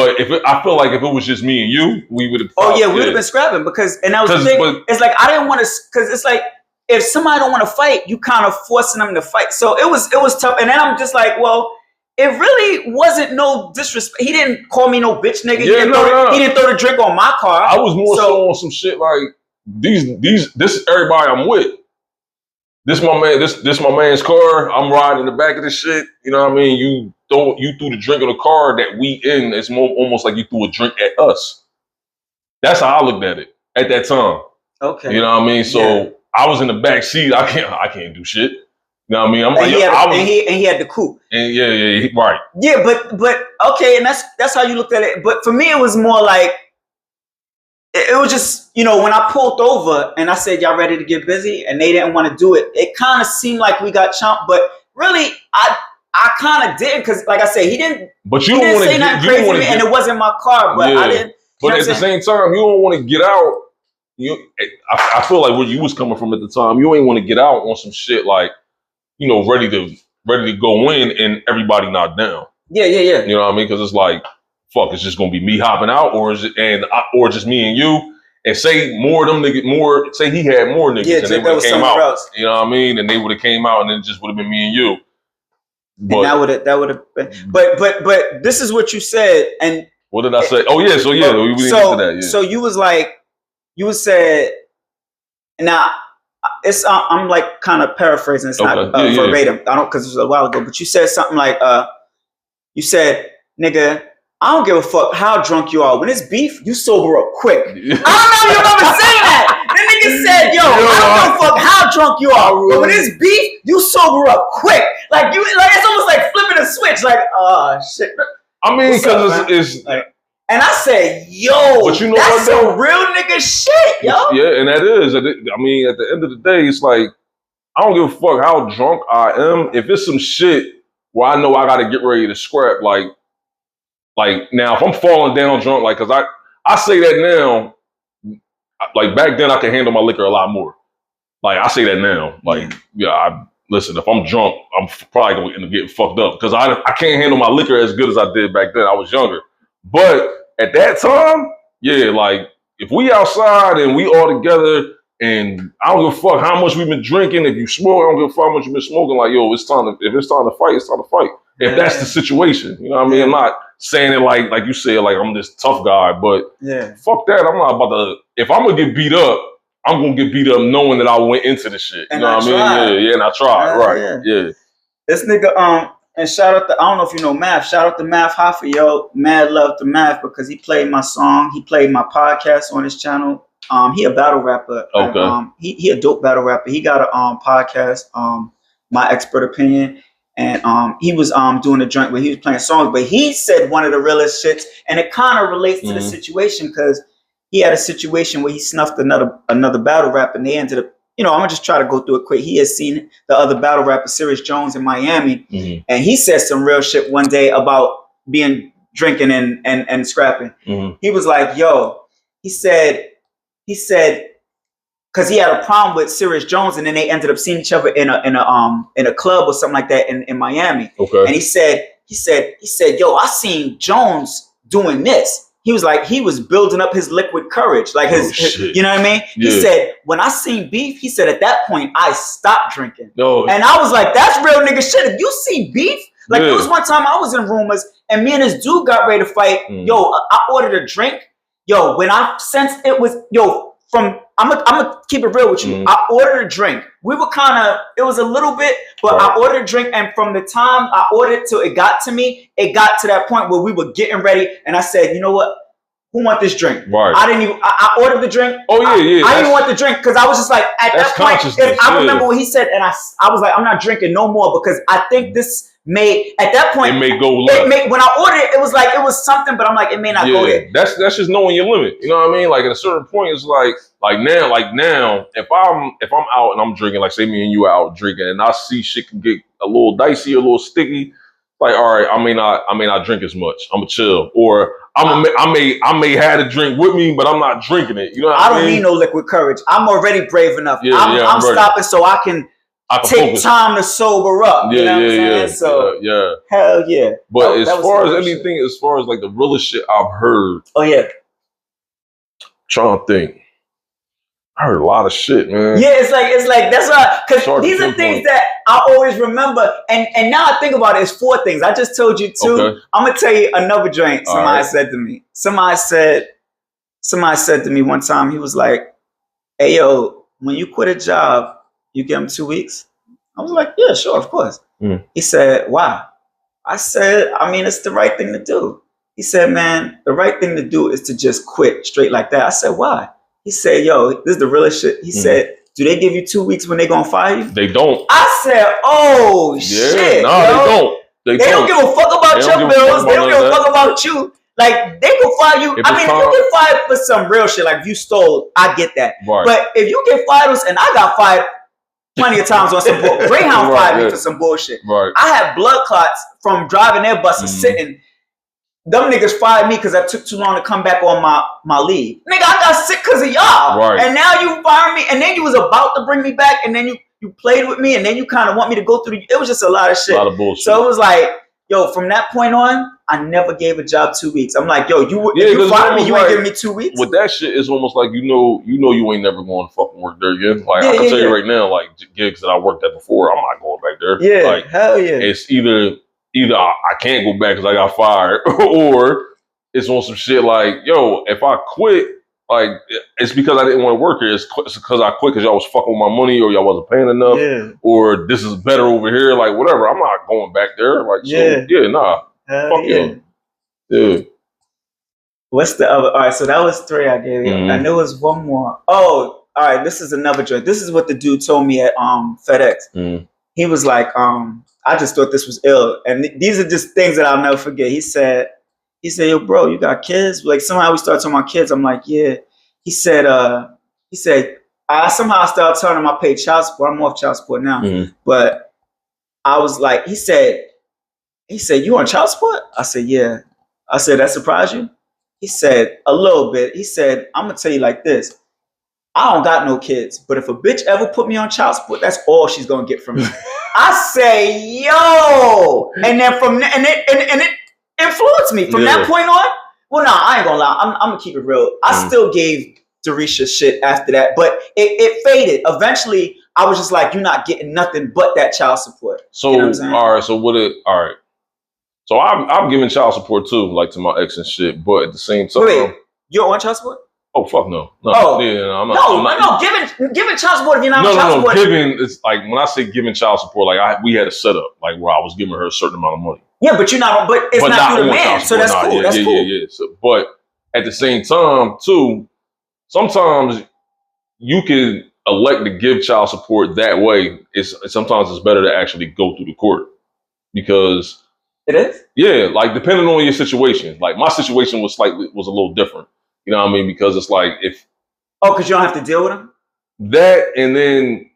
I feel like if it was just me and you, we would have. Oh yeah, we would have been scrapping and that was the thing. It's like I didn't want to, because it's like if somebody don't want to fight, you kind of forcing them to fight. So it was tough. And then I'm just like, well, it really wasn't no disrespect. He didn't call me no bitch nigga. He didn't throw the drink on my car. I was more so on some shit like this is everybody I'm with. This my man. This my man's car. I'm riding in the back of this shit. You know what I mean? You threw the drink on the car that we in. It's almost like you threw a drink at us. That's how I looked at it at that time. Okay. You know what I mean? So I was in the back seat. I can't do shit. You know what I mean? I'm like, and he had the coupe. And right. Yeah, but okay, and that's how you looked at it. But for me, it was more like it was just, you know, when I pulled over and I said, y'all ready to get busy? And they didn't want to do it. It kind of seemed like we got chumped, but really, I kind of didn't, because like I said, he didn't. But you don't want to say nothing crazy to me, and it wasn't my car. But I didn't. But at the same time, you don't want to get out. I feel like where you was coming from at the time, you ain't want to get out on some shit like, you know, ready to go in and everybody not down. Yeah. You know what I mean? Because it's like, fuck, it's just gonna be me hopping out, or is it or just me and you? And say more of them niggas, say he had more niggas, and they would have came out. Else. You know what I mean? And they would have came out, and then it just would have been me and you. But and that would have been. But this is what you said, and what did I say? Oh yeah, so yeah, we didn't get to that. Yeah. So you was like, you said, now it's I'm like kind of paraphrasing. It's not verbatim. I don't, because it was a while ago. But you said something like, you said, nigga, I don't give a fuck how drunk you are. When it's beef, you sober up quick. I don't know if you remember saying that. The nigga said, yo, I don't give a fuck how drunk you are. But when it's beef, you sober up quick. Like it's almost like flipping a switch. Like, oh shit. I mean, because it's like, and I said, yo, but you know that's some real nigga shit, yo. Yeah, and that is. I mean, at the end of the day, it's like, I don't give a fuck how drunk I am. If it's some shit where I know I got to get ready to scrap, like now, if I'm falling down drunk, like, because I say that now, like back then I could handle my liquor a lot more. Like, I say that now. Like, listen, if I'm drunk, I'm probably going to end up getting fucked up because I can't handle my liquor as good as I did back then. I was younger. But at that time, yeah, like, if we outside and we all together and I don't give a fuck how much we've been drinking, if you smoke, I don't give a fuck how much you've been smoking, like, yo, if it's time to fight, it's time to fight. If that's the situation, you know what I mean? I'm not saying it like you said, like I'm this tough guy, but fuck that. I'm not about to, if I'm going to get beat up, I'm going to get beat up knowing that I went into the shit. You know what I mean? Yeah, and I tried, right. Yeah. This nigga, and shout out to, I don't know if you know Math, shout out to Math Hoffa, yo. Mad love to Math because he played my song. He played my podcast on his channel. He a battle rapper. Okay. And, he a dope battle rapper. He got a podcast, My Expert Opinion. And he was doing a joint where he was playing songs, but he said one of the realest shits, and it kind of relates to the situation because he had a situation where he snuffed another battle rapper, and they ended up, I'm gonna just try to go through it quick. He had seen the other battle rapper, Sirius Jones, in Miami, and he said some real shit one day about being drinking and scrapping. He was like, yo, he said, because he had a problem with Sirius Jones, and then they ended up seeing each other in a club or something like that in Miami. Okay. And he said, yo, I seen Jones doing this. He was like, he was building up his liquid courage, like his you know what I mean? Yeah. He said, when I seen beef, he said at that point I stopped drinking. No. And I was like, that's real nigga shit. If you see beef, like there was one time I was in Rumors, and me and this dude got ready to fight. Yo, I ordered a drink. Yo, when I sensed it was I'm gonna keep it real with you. I ordered a drink. We were it was a little bit, but I ordered a drink, and from the time I ordered it till it got to me, it got to that point where we were getting ready, and I said, you know what? Who want this drink? Right. I ordered the drink. Oh yeah. I didn't want the drink because I was just like, at that point, I remember what he said, and I was like, I'm not drinking no more because I think this at that point, it may go left. When I ordered it, it was like, it was something, but I'm like, it may not go there. That's just knowing your limit. You know what I mean? Like at a certain point, it's like now, if I'm out and I'm drinking, like say me and you are out drinking, and I see shit can get a little dicey, a little sticky, like all right, I may not drink as much. I'm gonna chill, or I may have a drink with me, but I'm not drinking it. You know what I mean? I don't need no liquid courage. I'm already brave enough. I'm stopping so I can take focus. Time to sober up. You know what I'm saying? So hell yeah. But as far as anything, as far as like the realest shit I've heard. Oh yeah. Trying to think. I heard a lot of shit, man. Yeah, it's like that's why, because these are things that I always remember, and now I think about it, it's 4 things. I just told you 2. Okay. I'm gonna tell you another joint. Somebody said to me. Somebody said to me one time. He was like, "Hey yo, when you quit a job, you give them 2 weeks." I was like, "Yeah, sure, of course." He said, "Why?" I said, "I mean, it's the right thing to do." He said, "Man, the right thing to do is to just quit straight like that." I said, "Why?" He said, "Yo, this is the realest shit." He said, "Do they give you 2 weeks when they gonna fire you?" They don't. I said, "Oh shit!" No, they don't. They don't give a fuck about your bills. They don't give a fuck about you. Like they can fire you. I mean, if you get fired for some real shit, like if you stole, I get that. Right. But if you get fired, and I got fired plenty of times on some bullshit. Greyhound fired me for some bullshit. Right. I had blood clots from driving their buses, sitting. Them niggas fired me because I took too long to come back on my leave. Nigga, I got sick because of y'all. Right. And now you fire me, and then you was about to bring me back, and then you played with me, and then you kind of want me to go through. It was just a lot of shit. A lot of bullshit. So it was like, yo, from that point on, I never gave a job 2 weeks. I'm like, yo, if you 'cause fired me, you ain't like, giving me 2 weeks. With that shit, it's almost like you know you ain't never going to fucking work there again. Like I can tell you right now, like gigs that I worked at before, I'm not going back there. Yeah, like, hell yeah. It's either I can't go back because I got fired, or it's on some shit like, yo, if I quit, like it's because I didn't want to work here. It's because I quit because y'all was fucking with my money, or y'all wasn't paying enough, or this is better over here. Like whatever, I'm not going back there. Like nah, fuck yeah. What's the other? All right, so that was 3 I gave you. And there was one more. Oh, all right, this is another joke. This is what the dude told me at FedEx. He was like, I just thought this was ill. And these are just things that I'll never forget. He said, yo, bro, you got kids? Like somehow we started talking about kids. I'm like, yeah. He said, I somehow started telling him I pay child support. I'm off child support now. But I was like, he said, you on child support? I said, yeah. I said, that surprised you? He said, a little bit. He said, I'm going to tell you like this. I don't got no kids, but if a bitch ever put me on child support, that's all she's going to get from me. I say, yo. And then and it influenced me. From that point on, well, nah, I ain't going to lie. I'm going to keep it real. I still gave Dorisha shit after that, but it faded. Eventually, I was just like, you're not getting nothing but that child support. So, you know what I'm saying? All right. So I'm giving child support too, like to my ex and shit. But at the same time, wait, you're on child support? Oh fuck no! I'm not. Giving child support if you're not on child support. Giving, it's like when I say giving child support, like we had a setup like where I was giving her a certain amount of money. Yeah, but you're not. But it's not through the man, so that's cool. That's cool. Yeah. So, but at the same time, too, sometimes you can elect to give child support that way. Sometimes it's better to actually go through the court because. It is? Yeah, like depending on your situation. Like my situation was a little different. You know what I mean? Because it's like because you don't have to deal with them? That, and then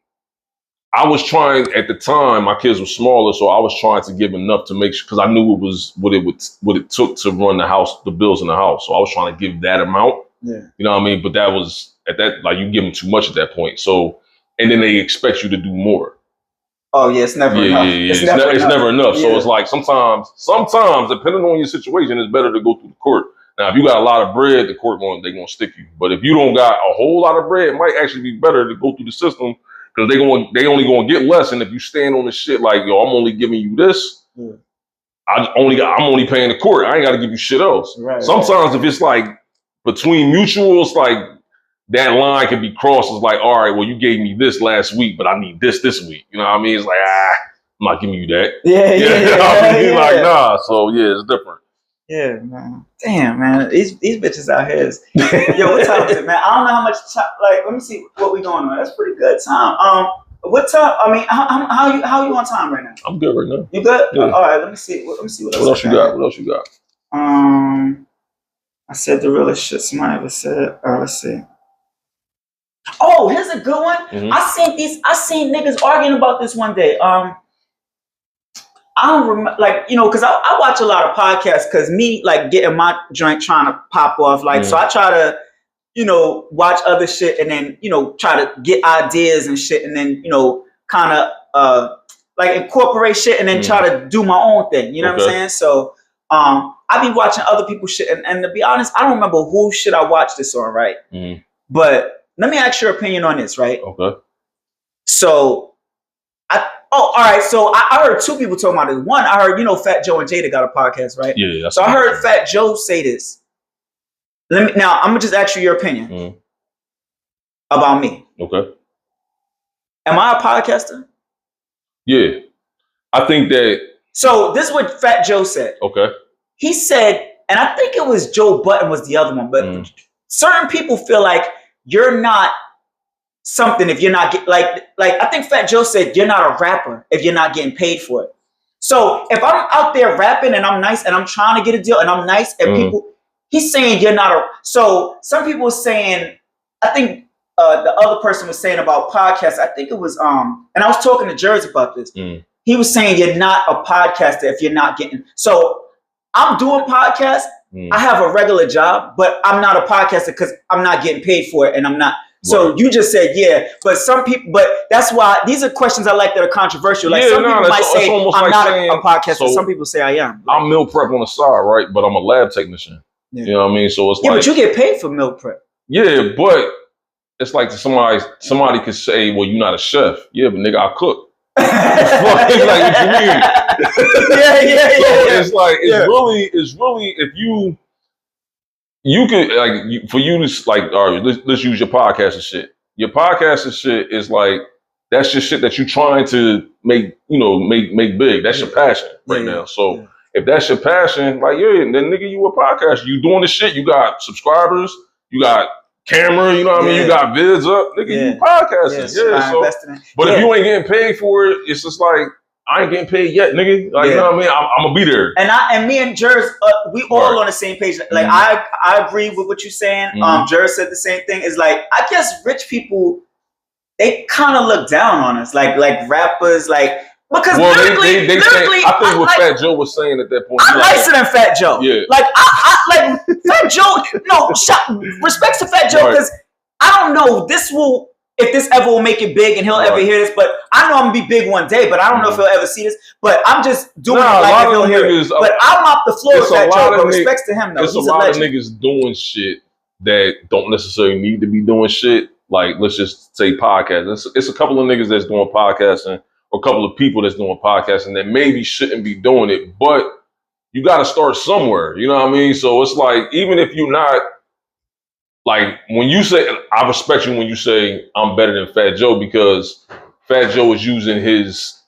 I was trying at the time, my kids were smaller, so I was trying to give enough to make sure, because I knew it was what it took to run the house, the bills in the house. So I was trying to give that amount. Yeah. You know what I mean? But that was at that, like you give them too much at that point. So, and then they expect you to do more. Oh yeah, it's never enough. Yeah. It's never enough. So it's like sometimes, depending on your situation, it's better to go through the court. Now, if you got a lot of bread, the court they're gonna stick you. But if you don't got a whole lot of bread, it might actually be better to go through the system because they only gonna get less. And if you stand on the shit like, yo, I'm only giving you this, I'm only paying the court. I ain't got to give you shit else. Right, sometimes if it's like between mutuals, like that line can be crossed. It's like, all right, well, you gave me this last week, but I need this week. You know what I mean? It's like, I'm not giving you that. Yeah. Like, nah. So yeah, it's different. Yeah, man. Damn, man. These bitches out here is yo, what time is it, man? I don't know how much time. Like, let me see what we going on. That's pretty good time. What time? I mean, how you on time right now? I'm good right now. You good? Yeah. All right. Let me see what else. What else you got? What else you got? I said the realest shit somebody ever said. Let's see. Oh, here's a good one. Mm-hmm. I seen niggas arguing about this one day. I don't remember, like, you know, because I watch a lot of podcasts because me, like, getting my joint trying to pop off. Like, so I try to, you know, watch other shit and then, you know, try to get ideas and shit and then, you know, kind of, like, incorporate shit and then try to do my own thing. You know what I'm saying? So, I be watching other people's shit. And to be honest, I don't remember who shit I watched this on, right? Mm-hmm. But let me ask your opinion on this, right? Okay. So, all right. So I heard two people talking about this. One, I heard, you know, Fat Joe and Jada got a podcast, right? Yeah. So I heard Fat Joe say this. Now, I'm going to just ask you your opinion about me. Okay. Am I a podcaster? Yeah. I think that. So this is what Fat Joe said. Okay. He said, and I think it was Joe Button was the other one, but certain people feel like you're not something if you're not like I think Fat Joe said you're not a rapper if you're not getting paid for it. So if I'm out there rapping and I'm nice and I'm trying to get a deal and I'm nice and people, he's saying you're not a. So some people were saying, I think the other person was saying about podcasts. I think it was and I was talking to Jersey about this. He was saying you're not a podcaster if you're not getting. So I'm doing podcasts. I have a regular job, but I'm not a podcaster because I'm not getting paid for it and I'm not. So you just said but some people, but that's why these are questions I like that are controversial. Like some people might say I'm like not a podcaster. So some people say I am. Like, I'm meal prep on the side, right? But I'm a lab technician. Yeah. You know what I mean? So it's like, but you get paid for meal prep. Yeah, but it's like somebody could say, well, you're not a chef. Yeah, but nigga, I cook. It's like, what you mean? So it's really if you could like for you to like, all right, let's use your podcast and shit. Your podcast and shit is like that's just shit that you're trying to make big. That's your passion now. So if that's your passion, like then nigga, you a podcaster. You doing the shit. You got subscribers. You got camera. You know what I mean. You got vids up, nigga. You podcasting. So, but if you ain't getting paid for it, it's just like I ain't getting paid yet, nigga. Like you know what I mean. I'm gonna be there. And me and Jers, we all on the same page. Like I agree with what you're saying. Jers said the same thing. It's like I guess rich people, they kind of look down on us, like rappers, like. Because lyrically, I think what Fat Joe was saying at that point. I'm nicer than Fat Joe. Yeah. Like I like Fat Joe. No, respects to Fat Joe because I don't know if this ever will make it big and he'll ever hear this. But I know I'm gonna be big one day. But I don't know if he'll ever see this. But I'm just doing it like if he'll hear it. But I'll mop the floor with Fat Joe. But respects to him though. There's a lot of niggas doing shit that don't necessarily need to be doing shit. Like let's just say podcasts. It's a couple of niggas that's doing podcasting. A couple of people that's doing podcasting that maybe shouldn't be doing it, but you got to start somewhere. You know what I mean? So it's like, even if you're not like, when you say, I respect you when you say I'm better than Fat Joe, because Fat Joe is using his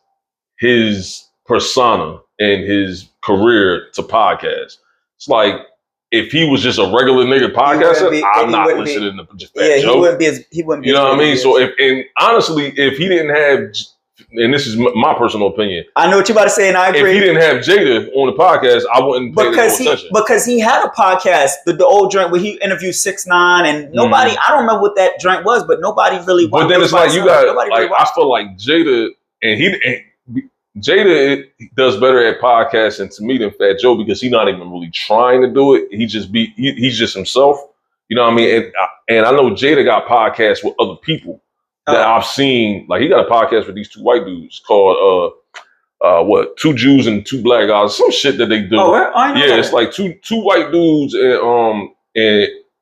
persona and his career to podcast. It's like, if he was just a regular nigga podcaster, I'm not listening to Fat Joe. He wouldn't be. You know what I mean? So and honestly, if he didn't have, and this is my personal opinion. I know what you're about to say, and I agree. If he didn't have Jada on the podcast, I wouldn't pay no attention. Because he had a podcast, the old joint where he interviewed 6ix9ine, and nobody, I don't remember what that joint was, but nobody really. But then it's like you got, like I feel like Jada, and Jada does better at podcasting to me than Fat Joe because he's not even really trying to do it. He's just himself. You know what I mean? And I know Jada got podcasts with other people. That I've seen, like he got a podcast with these two white dudes called two Jews and two black guys, some shit that they do. I know that. It's like two white dudes and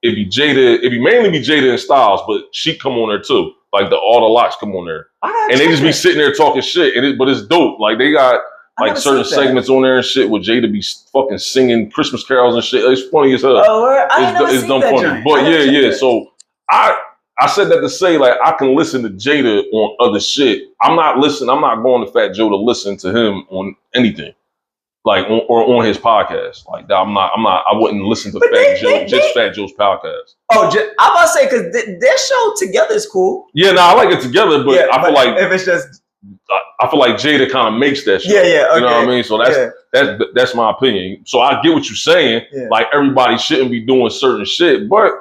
it'd mainly be Jada and Styles, but she come on there too. Like all the locks come on there, and they just be sitting there talking shit. But it's dope. Like they got like certain segments on there and shit where Jada be fucking singing Christmas carols and shit. It's funny as hell. It's dumb funny. But So I said that to say, like, I can listen to Jada on other shit. I'm not going to Fat Joe to listen to him on anything, like, or on his podcast. Like, I wouldn't listen to Fat Joe's podcast. I'm about to say, because their show together is cool. Yeah, I like it together, but I feel like if it's just, I feel like Jada kind of makes that show. Okay. You know what I mean? So that's my opinion. So I get what you're saying. Yeah. Like, everybody shouldn't be doing certain shit, but.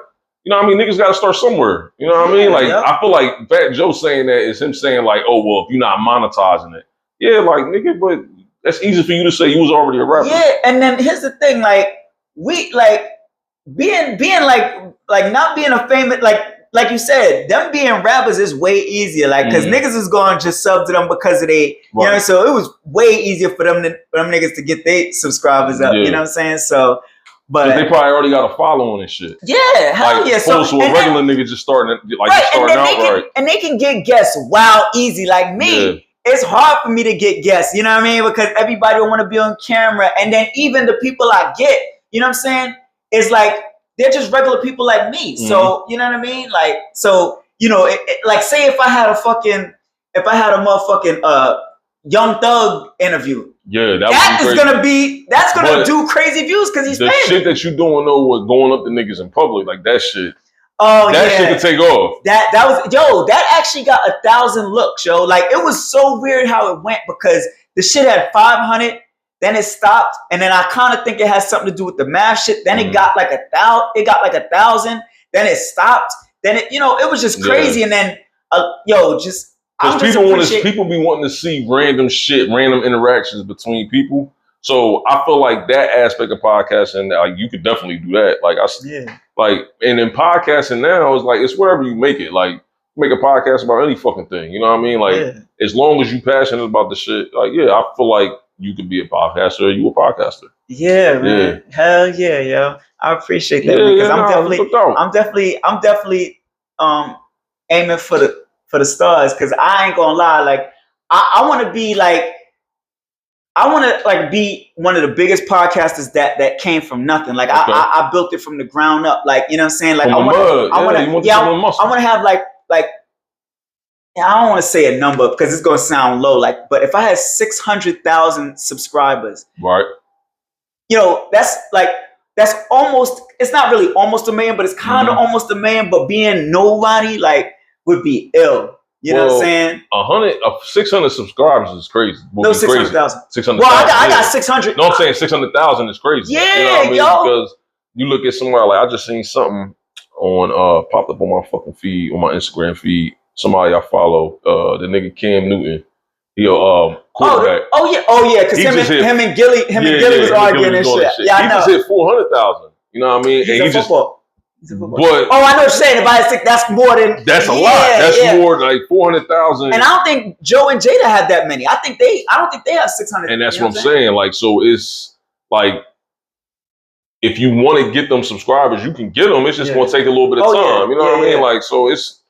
You know what I mean? Niggas got to start somewhere. You know what I mean? Like, I feel like Fat Joe saying that is him saying like, oh, well, if you're not monetizing it. Yeah, like, nigga, but that's easy for you to say. You was already a rapper. Yeah, and then here's the thing. Like, we, like, being like not being a famous, like you said, them being rappers is way easier. Like, because niggas is going to just sub to them because of they, you know, so it was way easier for them niggas to get their subscribers up. You know what I'm saying? So, but they probably already got a following and shit. Yeah, hell like, yeah. So a regular nigga just starting out. And they can get guests easy. Like me, it's hard for me to get guests. You know what I mean? Because everybody will want to be on camera. And then even the people I get, you know what I'm saying? It's like, they're just regular people like me. So, you know what I mean? Like, so, you know, like say if I had a motherfucking Young Thug interview. Yeah, that's gonna do crazy views because he's the famous. Shit that you doing though with going up to niggas in public, like that shit. Oh that shit could take off. That actually got 1,000 looks, yo. Like it was so weird how it went because the shit had 500, then it stopped, and then I kind of think it has something to do with the math shit. Then it got like 1,000. It got like 1,000. Then it stopped. Then it, it was just crazy. And then, because people be wanting to see random shit, random interactions between people. So I feel like that aspect of podcasting, you could definitely do that. Like Like, and in podcasting now, it's like, it's wherever you make it. Like, make a podcast about any fucking thing. You know what I mean? Like, as long as you passionate about the shit, like, yeah, I feel like you could be a podcaster. You a podcaster. Yeah, man. Yeah. Hell yeah, yo. I appreciate that because I'm definitely aiming for the stars because I ain't gonna lie, like I want to be like be one of the biggest podcasters that came from nothing. Like I built it from the ground up. Like, you know what I'm saying? Like I want to have like I don't want to say a number because it's gonna sound low. Like, but if I had 600,000 subscribers, right? You know, that's almost. It's not really almost a million, but it's kind of almost a million. But being nobody like would be ill. You know what I'm saying? 600 subscribers is crazy. No, 600,000. 600,000. Well, I got 600. No, I'm saying 600,000 is crazy. Yeah, you know what I mean? yo. Because you look at somewhere like I just seen something on popped up on my fucking feed on my Instagram feed. Somebody I follow, the nigga Cam Newton. He quarterback. Oh yeah, because him and Gilly was arguing and shit. Yeah, I know. He just hit 400,000. You know what I mean? He's a football. But I know what you're saying. If I had 6, that's more than. That's a lot. That's more than like 400,000. And I don't think Joe and Jada had that many. I don't think they have 600. And that's what I'm saying. Like, so it's like, if you want to get them subscribers, you can get them. It's just going to take a little bit of time. You know what I mean? Like, so it's.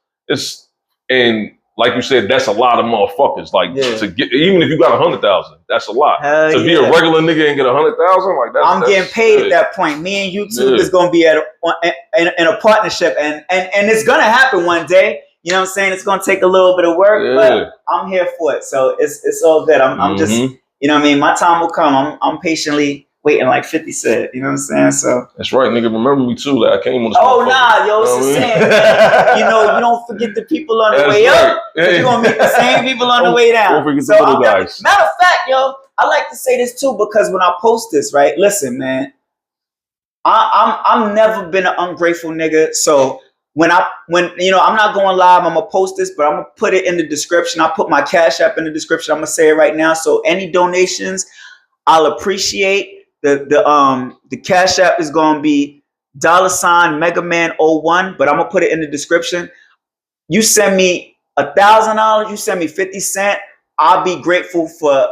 And like you said, that's a lot of motherfuckers. Like to get, even if you got 100,000, that's a lot. To be a regular nigga and get 100,000, like that's. I'm getting paid at that point. Me and YouTube is gonna be in a partnership, and it's gonna happen one day. You know what I'm saying? It's gonna take a little bit of work, but I'm here for it. So it's all good. I'm just, you know what I mean. My time will come. I'm patiently waiting, like 50 said. You know what I'm saying? So that's right, nigga. Remember me too. Like I came on this. Oh nah, yo, it's the same. You know, you don't forget the people on the way up. You're gonna meet the same people on the way down. Don't forget the little guys. Matter of fact, yo, I like to say this too because when I post this, right? Listen, man, I'm never been an ungrateful nigga. So when you know, I'm not going live, I'm gonna post this, but I'm gonna put it in the description. I put my Cash App in the description. I'm gonna say it right now. So any donations, I'll appreciate. The Cash App is gonna be $Megaman01, but I'm gonna put it in the description. You send me $1,000, you send me 50 cents, I'll be grateful for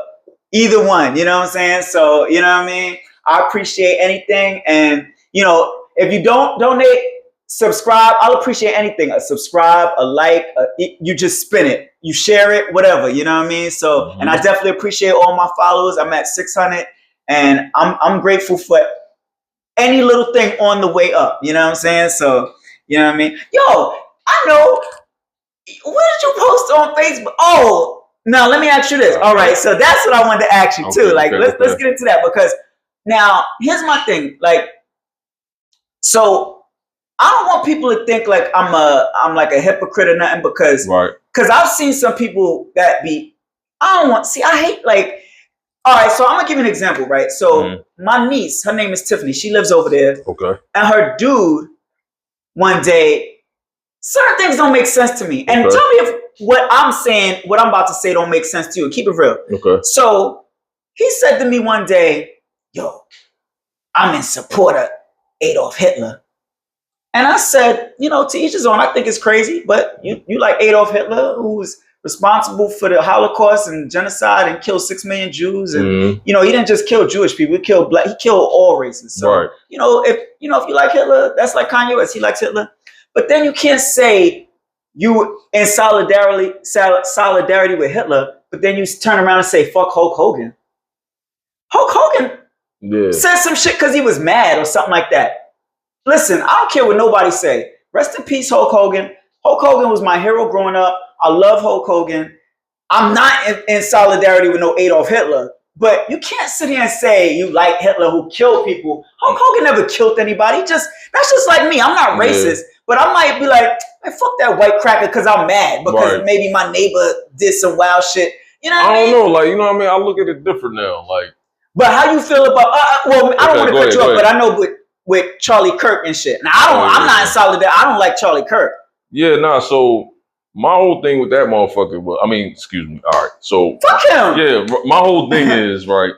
either one. You know what I'm saying? So you know what I mean? I appreciate anything, and you know, if you don't donate, subscribe. I'll appreciate anything. A subscribe, a like, you just spin it, you share it, whatever. You know what I mean? So, and I definitely appreciate all my followers. I'm at 600. And I'm grateful for any little thing on the way up. You know what I'm saying? So, you know what I mean? Yo, I know. What did you post on Facebook? Oh, now let me ask you this. All right, so that's what I wanted to ask you too. Like, let's get into that because now here's my thing. Like, so I don't want people to think like I'm like a hypocrite or nothing because I've seen some people that be. I hate like. All right, so I'm gonna give you an example, right? So my niece, her name is Tiffany. She lives over there. Okay. And her dude, one day, certain things don't make sense to me. And tell me if what I'm saying, what I'm about to say, don't make sense to you. Keep it real. Okay. So he said to me one day, "Yo, I'm in support of Adolf Hitler." And I said, you know, to each his own. I think it's crazy, but you like Adolf Hitler, who's responsible for the Holocaust and genocide and killed 6 million Jews. And, you know, he didn't just kill Jewish people. He killed black. He killed all races. So, you know, if you like Hitler, that's like Kanye West. He likes Hitler. But then you can't say you in solidarity with Hitler, but then you turn around and say, fuck Hulk Hogan. Hulk Hogan said some shit because he was mad or something like that. Listen, I don't care what nobody say. Rest in peace, Hulk Hogan. Hulk Hogan was my hero growing up. I love Hulk Hogan. I'm not in solidarity with no Adolf Hitler, but you can't sit here and say you like Hitler who killed people. Hulk Hogan never killed anybody. That's just like me. I'm not racist, but I might be like, man, fuck that white cracker because I'm mad because maybe my neighbor did some wild shit. You know what I mean? don't know. Like, you know what I mean? I look at it different now. Like, but how you feel about? Well, I don't want to cut you up, but I know with Charlie Kirk and shit. Now I'm not in solidarity. I don't like Charlie Kirk. Yeah, nah. So my whole thing with that motherfucker was, I mean, excuse me. All right. So fuck him. Yeah, my whole thing is right.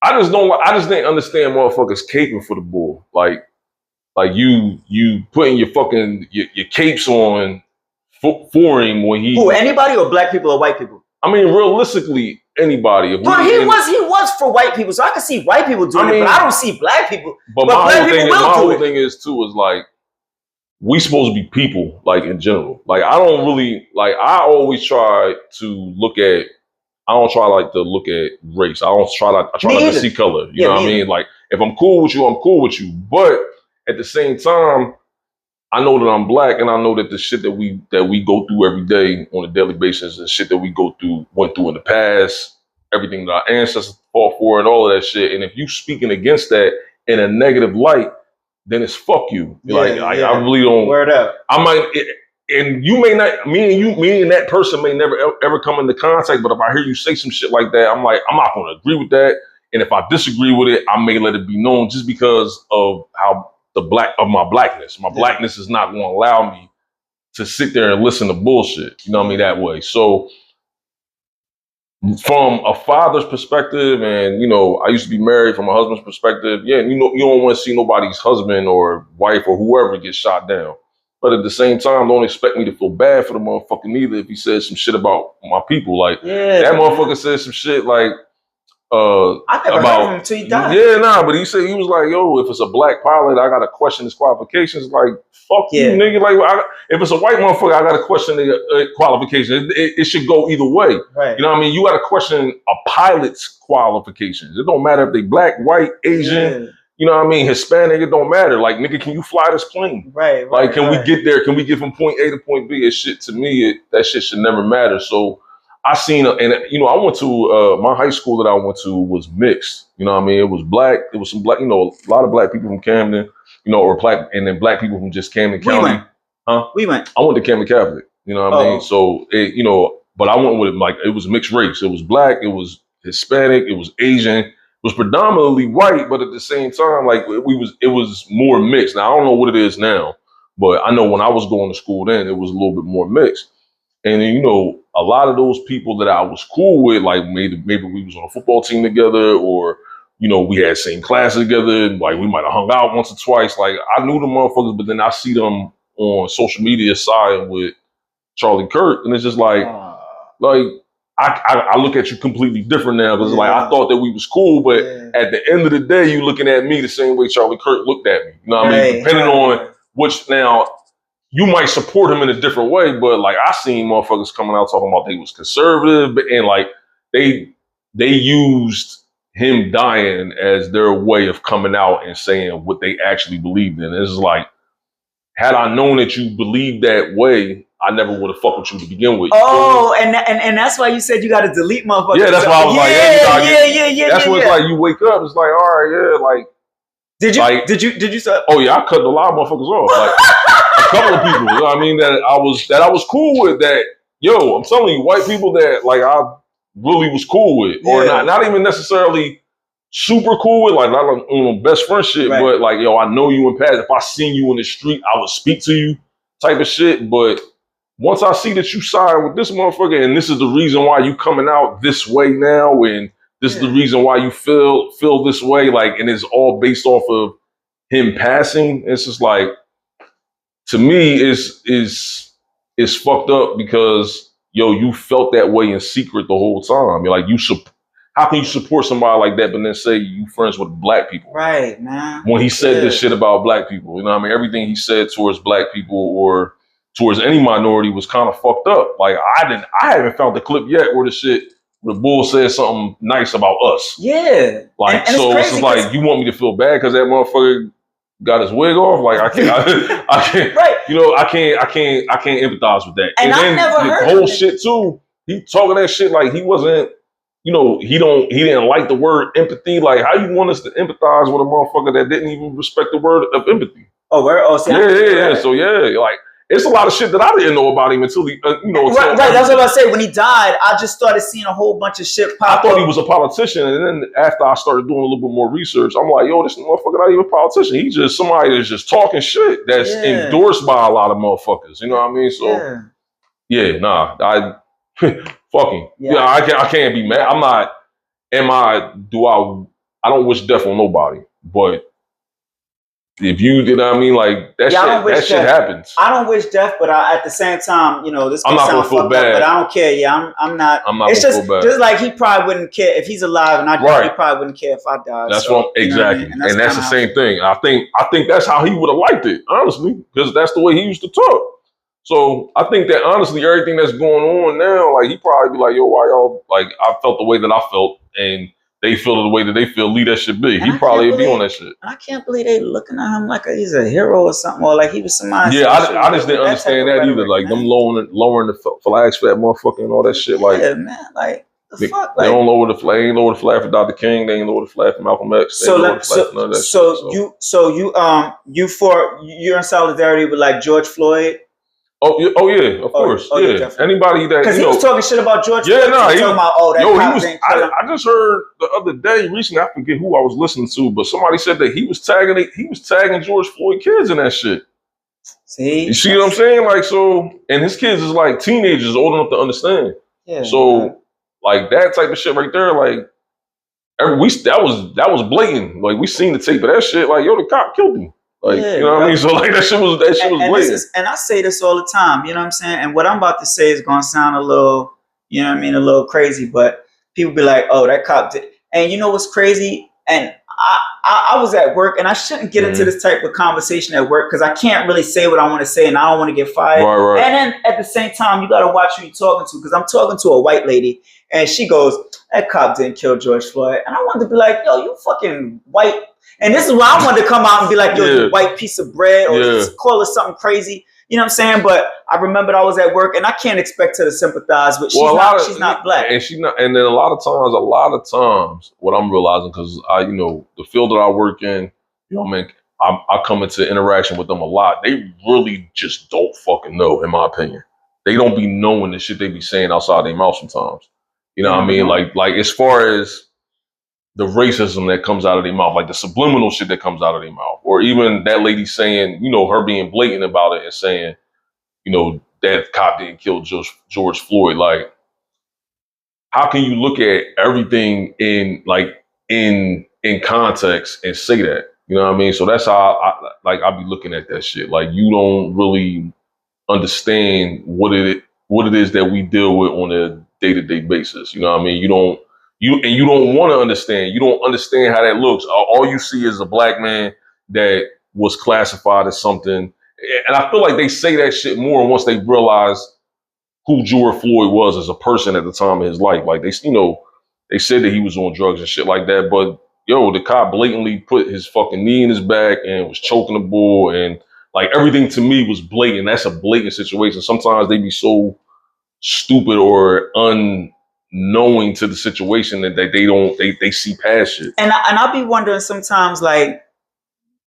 I just didn't understand motherfuckers caping for the bull. Like Like you putting your fucking your capes on for him when he. Who? Anybody or black people or white people? I mean, realistically, anybody. But he was for white people, so I can see white people doing it, but I don't see black people. But black people will do it. My whole thing is too is like we supposed to be people, like in general. Like I don't really like. I always try to look at. I don't try like to look at race. I try not to see color. You know what I mean? Like if I'm cool with you, I'm cool with you. But at the same time, I know that I'm black, and I know that the shit that we go through every day on a daily basis, and shit that we went through in the past, everything that our ancestors fought for, and all of that shit. And if you speaking against that in a negative light, then it's fuck you. I really don't. Word up. I might. And you may not, me and that person may never ever come into contact, but if I hear you say some shit like that, I'm like, I'm not going to agree with that. And if I disagree with it, I may let it be known just because of how my blackness. My blackness is not going to allow me to sit there and listen to bullshit. You know what I mean? That way. So from a father's perspective, and, you know, I used to be married from a husband's perspective. Yeah. You know, you don't want to see nobody's husband or wife or whoever get shot down. But at the same time, don't expect me to feel bad for the motherfucker neither if he says some shit about my people. Like, that motherfucker said some shit like, I never heard of him until he died. Yeah, but he was like, yo, if it's a black pilot, I got to question his qualifications. Like, fuck you, nigga. Like, if it's a white motherfucker, I got to question the qualifications. It should go either way. Right. You know what I mean? You got to question a pilot's qualifications. It don't matter if they black, white, Asian. Yeah. You know what I mean? Hispanic, it don't matter. Like, nigga, can you fly this plane? Right. Like, can we get there? Can we get from point A to point B? It's shit to me, that shit should never matter. So I seen, and you know, I went to, my high school that I went to was mixed. You know what I mean? It was black. It was some black, you know, a lot of black people from Camden, you know, or black, and then black people from just Camden County. We went. I went to Camden Catholic. You know what I mean? So, you know, but I went with it like, it was mixed race. It was black. It was Hispanic. It was Asian. Was predominantly white, but at the same time, like it was more mixed. Now I don't know what it is now, but I know when I was going to school then, it was a little bit more mixed. And then, you know, a lot of those people that I was cool with, like maybe we was on a football team together, or you know, we had same classes together. Like we might have hung out once or twice. Like I knew the motherfuckers, but then I see them on social media side with Charlie Kirk, and it's just like. I look at you completely different now because like I thought that we was cool, but at the end of the day, you looking at me the same way Charlie Kirk looked at me. You know what I mean? Depending on which, now you might support him in a different way, but like I seen motherfuckers coming out talking about they was conservative, and like they used him dying as their way of coming out and saying what they actually believed in. It's like, had I known that you believed that way, I never would have fucked with you to begin with. Oh, and that's why you said you got to delete motherfuckers. Yeah, that's why I was like, yeah. That's when it's like you wake up, it's like, all right, yeah, like. Did you say? Oh yeah, I cut a lot of motherfuckers off. Like a couple of people, you know what I mean, that I was cool with. That yo, I'm telling you, white people that like I really was cool with, or not even necessarily super cool with, like not on best friend shit, but like yo, I know you in past. If I seen you in the street, I would speak to you, type of shit, but. Once I see that you side with this motherfucker, and this is the reason why you coming out this way now, and this is the reason why you feel this way, like, and it's all based off of him passing. It's just like, to me, is fucked up because yo, you felt that way in secret the whole time. You're like, how can you support somebody like that, but then say you friends with black people? Right, man. When he said this shit about black people, you know what I mean? Everything he said towards black people or towards any minority was kind of fucked up. Like I haven't found the clip yet where the bull said something nice about us. Yeah. Like, and so it's just like, you want me to feel bad because that motherfucker got his wig off? Like I can't, right. You know, I can't empathize with that. And then the whole shit too, he talking that shit like he wasn't, you know, he didn't like the word empathy. Like how you want us to empathize with a motherfucker that didn't even respect the word of empathy? Oh, where? Oh, see, yeah. So yeah, like, it's a lot of shit that I didn't know about him until he, you know. Right, that's what I say. When he died, I just started seeing a whole bunch of shit pop up. I thought he was a politician, and then after I started doing a little bit more research, I'm like, yo, this motherfucker not even a politician. He's just somebody that's just talking shit that's endorsed by a lot of motherfuckers. You know what I mean? So, I fucking I can't be mad. I'm not. I don't wish death on nobody, but if you know what I mean, like that shit happens. I don't wish death, but at the same time, this I'm can not sound gonna feel fucked bad. up, but I don't care. Yeah, I'm not. It's just like he probably wouldn't care if he's alive, and I die. He probably wouldn't care if I died. That's what exactly, and that's the same thing. I think that's how he would have liked it, honestly, because that's the way he used to talk. So I think that honestly, everything that's going on now, like he probably be like, yo, why y'all like? I felt the way that I felt, and they feel the way that they feel. Leave that shit be. He probably be on that shit. I can't believe they looking at him like he's a hero or something, or like he was somebody. Yeah, I just didn't understand that either. Like them lowering the flags for that motherfucker and all that shit. Like, yeah, man, like the fuck. They don't lower the flag. They ain't lower the flag for Dr. King. They ain't lower the flag for Malcolm X. You're in solidarity with like George Floyd. Oh yeah, of course. Yeah. Anybody that because he was talking shit about George Floyd. He talking about I just heard the other day recently. I forget who I was listening to, but somebody said that he was tagging George Floyd kids in that shit. See, you see what I'm saying? Like so, and his kids is like teenagers, old enough to understand. Yeah. So like that type of shit right there, like that was blatant. Like we seen the tape of that shit. Like yo, the cop killed him. Like, you know what I mean? So like that shit was blatant. And I say this all the time, you know what I'm saying? And what I'm about to say is gonna sound a little, you know what I mean, a little crazy, but people be like, oh, that cop did. And you know what's crazy? And I was at work, and I shouldn't get into this type of conversation at work because I can't really say what I want to say, and I don't want to get fired. Right. And then at the same time, you gotta watch who you're talking to, because I'm talking to a white lady, and she goes, that cop didn't kill George Floyd. And I wanted to be like, yo, you fucking white. And this is why I wanted to come out and be like, yo, you white piece of bread, or just call her something crazy. You know what I'm saying? But I remembered I was at work, and I can't expect her to sympathize with. She's not black, and she's not. And then a lot of times, what I'm realizing, because the field that I work in, I mean, I come into interaction with them a lot. They really just don't fucking know, in my opinion. They don't be knowing the shit they be saying outside their mouth sometimes. You know what I mean? Like as far as the racism that comes out of their mouth, like the subliminal shit that comes out of their mouth, or even that lady saying, her being blatant about it and saying, that cop didn't kill George Floyd. Like, how can you look at everything in context and say that? You know what I mean? So that's how I be looking at that shit. Like, you don't really understand what it is that we deal with on a day-to-day basis. You know what I mean? You don't want to understand. You don't understand how that looks. All you see is a black man that was classified as something. And I feel like they say that shit more once they realize who George Floyd was as a person at the time of his life. Like they said that he was on drugs and shit like that. But the cop blatantly put his fucking knee in his back and was choking the bull, and like everything to me was blatant. That's a blatant situation. Sometimes they be so stupid or unknowing to the situation that they see past shit. And I'll be wondering sometimes, like,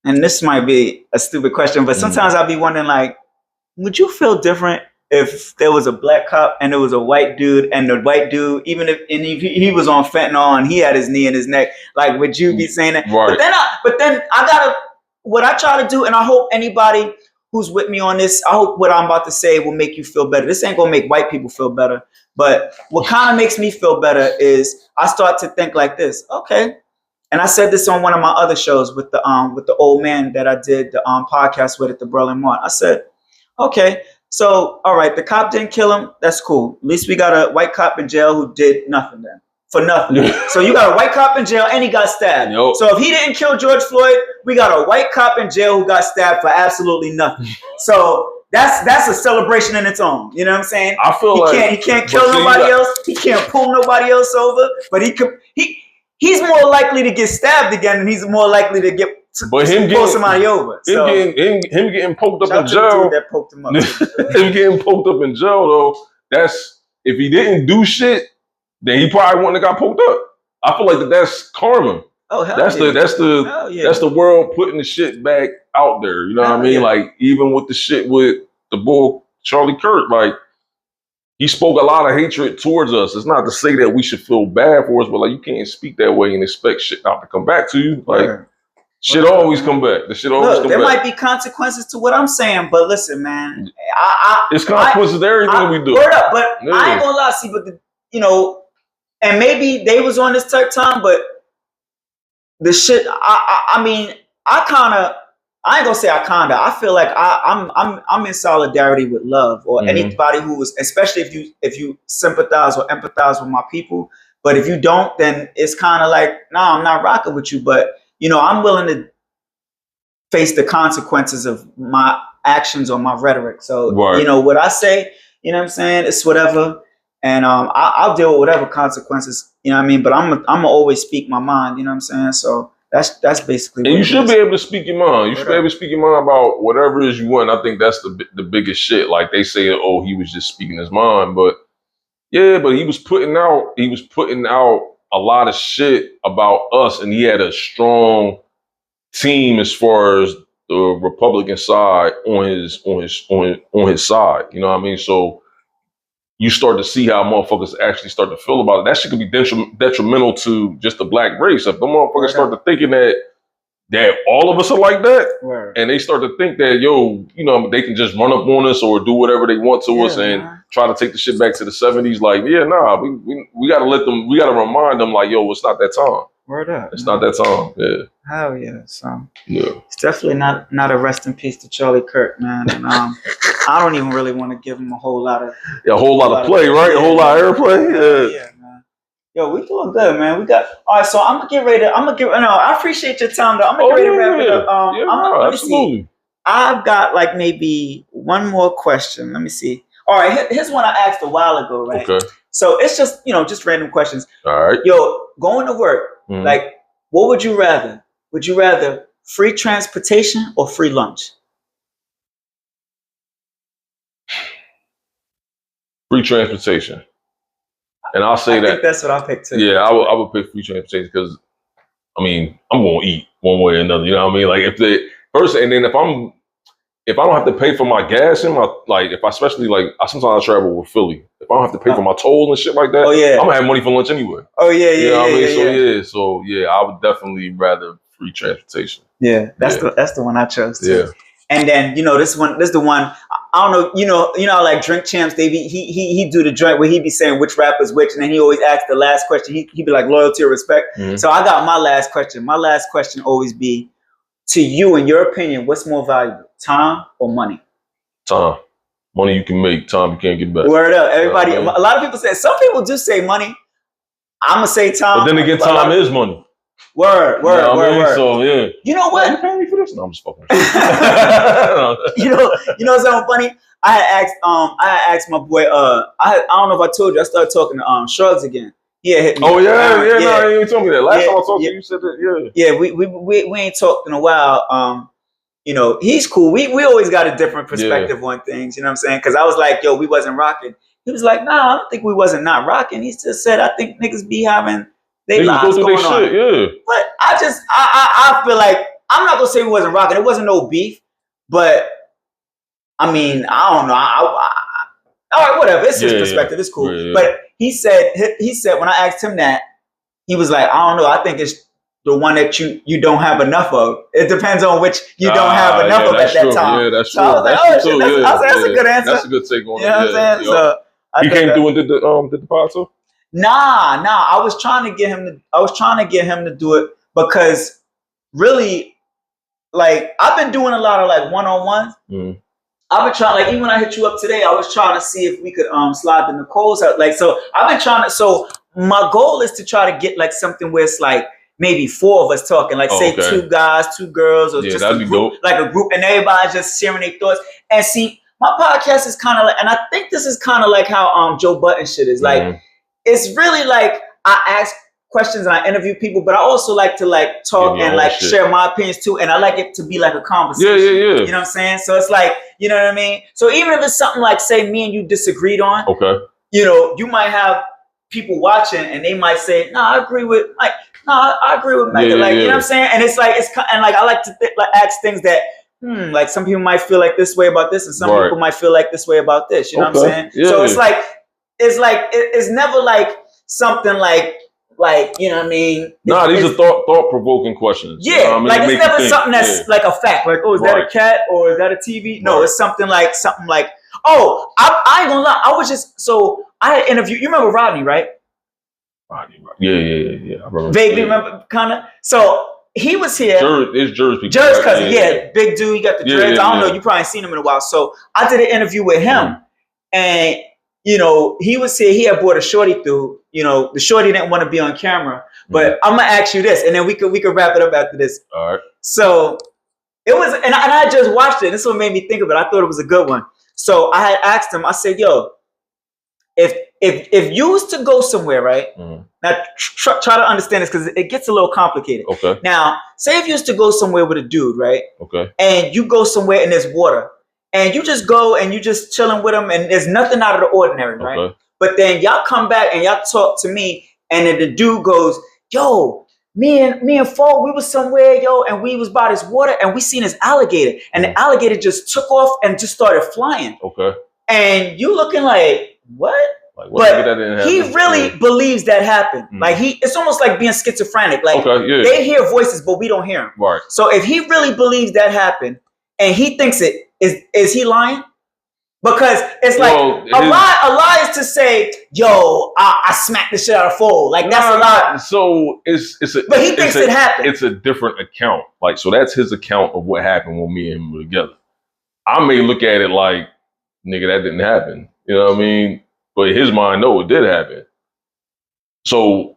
and this might be a stupid question, but sometimes I'll be wondering, like, would you feel different if there was a black cop and there was a white dude, and the white dude, even if he was on fentanyl and he had his knee in his neck, like, would you be saying that? Right. But then what I try to do, and I hope anybody who's with me on this, I hope what I'm about to say will make you feel better. This ain't gonna make white people feel better, but what kind of makes me feel better is I start to think like this. Okay, and I said this on one of my other shows with the old man that I did the podcast with at the Berlin Mart. I said, okay, so all right, the cop didn't kill him. That's cool. At least we got a white cop in jail who did nothing then. For nothing. So you got a white cop in jail and he got stabbed. Yo. So if he didn't kill George Floyd, we got a white cop in jail who got stabbed for absolutely nothing. So that's a celebration in its own. You know what I'm saying? I feel he can't kill nobody else. He can't pull nobody else over. But he's more likely to get stabbed again, and he's more likely to pull somebody over. Him getting poked up in jail. That poked him up. Him getting poked up in jail though. That's if he didn't do shit, then he probably wouldn't have got poked up. I feel like that's karma. Oh, hell that's yeah. that's the world putting the shit back out there. You know what I mean? Yeah. Like even with the shit with the bull Charlie Kirk, like he spoke a lot of hatred towards us. It's not to say that we should feel bad for us, but like you can't speak that way and expect shit not to come back to you. Like shit always come back. The shit always come back. There might be consequences to what I'm saying, but listen, man, it's consequences to everything we do. Word up, but I ain't gonna lie, see, but and maybe they was on this type time, but the shit, I mean, I kind of I ain't gonna say I kinda. I feel like I'm in solidarity with love or anybody who is, especially if you sympathize or empathize with my people. But if you don't, then it's kind of like, nah, I'm not rocking with you. But I'm willing to face the consequences of my actions or my rhetoric. So what I say, what I'm saying, it's whatever, and I'll deal with whatever consequences. You know what I mean? But I'm gonna always speak my mind. You know what I'm saying? So. That's basically. And you should be able to speak your mind. You should be able to speak your mind about whatever it is you want. I think that's the biggest shit. Like they say, oh, he was just speaking his mind, but he was putting out a lot of shit about us, and he had a strong team as far as the Republican side on his side. You know what I mean? So you start to see how motherfuckers actually start to feel about it. That shit could be detrimental to just the black race. If the motherfuckers start to thinking that all of us are like that, and they start to think that, they can just run up on us or do whatever they want to us and try to take the shit back to the 70s. Like, we gotta we gotta remind them, like, it's not that time. Word up. It's not that time. Yeah. Hell yeah. So yeah. It's definitely not a rest in peace to Charlie Kirk, man. And I don't even really want to give him a whole lot of play, right? A whole lot of airplay. Yeah, man. Yo, we doing good, man. We got all right. So I'm gonna get ready. I appreciate your time, though. I'm gonna get ready to wrap it up. Let me see. I've got like maybe one more question. Let me see. All right, here's one I asked a while ago, right? Okay. So it's just just random questions. All right. Yo, going to work. Like, what would you rather? Would you rather free transportation or free lunch? Free transportation. And I'll say I think that's what I'll pick too. Yeah, I would pick free transportation because, I'm going to eat one way or another. You know what I mean? Like, and then if I don't have to pay for my gas and sometimes I travel with Philly. If I don't have to pay for my toll and shit like that, I'm gonna have money for lunch anyway. You know what I mean? So I would definitely rather free transportation. Yeah, that's the one I chose too. Yeah. And then this is the one. I don't know. You know, like Drink Champs, he do the joint where he be saying which rapper's which, and then he always asks the last question. He be like loyalty or respect. So I got my last question. My last question always be, to you, in your opinion, what's more valuable, time or money? Time. Money you can make, time you can't get back. Word up. Everybody, a lot of people say, some people do say money. I'm going to say time. But then again, time is money. Word. So, yeah. You know what? You paying me for this? No, I'm just fucking. you know something funny? I had asked my boy, I don't know if I told you, I started talking to Shrugs again. Yeah, hit me. Oh yeah. No, you told me that. Last time I talked to you, you said that. Yeah, we ain't talked in a while. He's cool. We always got a different perspective on things. You know what I'm saying? Because I was like, yo, we wasn't rocking. He was like, nah, I don't think we wasn't not rocking. He just said, I think niggas be having they lives going on. Shit, yeah. But I feel like I'm not gonna say we wasn't rocking. It wasn't no beef, but I don't know. All right, whatever. It's his perspective. It's cool. Yeah. But he said when I asked him that, he was like, I don't know. I think it's the one that you don't have enough of. It depends on which you don't have enough of at that time. Yeah, that's so true. I was like, that's a good answer. That's a good take on it. You know what I'm saying? So he came through and did the pod too? Nah. I was trying to get him to do it because really, like, I've been doing a lot of like one-on-ones. I've been trying, like, even when I hit you up today, I was trying to see if we could slide the Nicole's out. Like, so I've been trying to. So my goal is to try to get like something where it's like maybe 4 of us talking, like say 2 guys, 2 girls, or just a group, like a group, and everybody's just sharing their thoughts. And see, my podcast is kind of like, and I think this is kind of like how Joe Budden shit is. Like, it's really like I ask questions and I interview people, but I also like to like talk and like share my opinions too. And I like it to be like a conversation. Yeah. You know what I'm saying? So it's like, you know what I mean? So even if it's something like, say, me and you disagreed on, you might have people watching and they might say, no, I agree with Mike. No, I agree with Mike. You know what I'm saying? And it's like, and like, I like to ask things that, like some people might feel like this way about this and some people might feel like this way about this. You know what I'm saying? Yeah. So it's never like something like, you know what I mean? Nah, these are thought-provoking questions. Yeah, you know what I mean? Like it's never something that's like a fact. Like, oh, is that a cat or is that a TV? No, it's something like, oh, I ain't gonna lie. I was just, so I had interviewed, you remember Rodney, right? Rodney. Yeah. I remember. Vaguely remember, kind of. So he was here. It's Jersey people. Jersey cousin, big dude. He got the dreads. I don't know. You probably seen him in a while. So I did an interview with him, and he was here. He had brought a shorty through. The shorty didn't want to be on camera, but I'm gonna ask you this, and then we could wrap it up after this. All right. So it was, and I just watched it. This is what made me think of it. I thought it was a good one. So I had asked him. I said, "Yo, if you was to go somewhere, right? Now try to understand this because it gets a little complicated. Okay. Now, say if you was to go somewhere with a dude, right? Okay. And you go somewhere and there's water, and you just go and you just chilling with him, and there's nothing out of the ordinary, right? Okay. But then y'all come back and y'all talk to me, and then the dude goes, "Yo, me and Fo, we was somewhere, yo, and we was by this water, and we seen this alligator, and the alligator just took off and just started flying." Okay. And you looking like, what? But he really believes that happened. Like it's almost like being schizophrenic. Like they hear voices, but we don't hear them. Right. So if he really believes that happened, and he thinks it is he lying? Because it's like a lie is to say, "Yo, I smacked the shit out of Fo." Like that's a lie. So but he thinks it happened. It's a different account. Like so, that's his account of what happened when me and him were together. I may look at it like, "Nigga, that didn't happen." You know what I mean? But in his mind, no, it did happen. So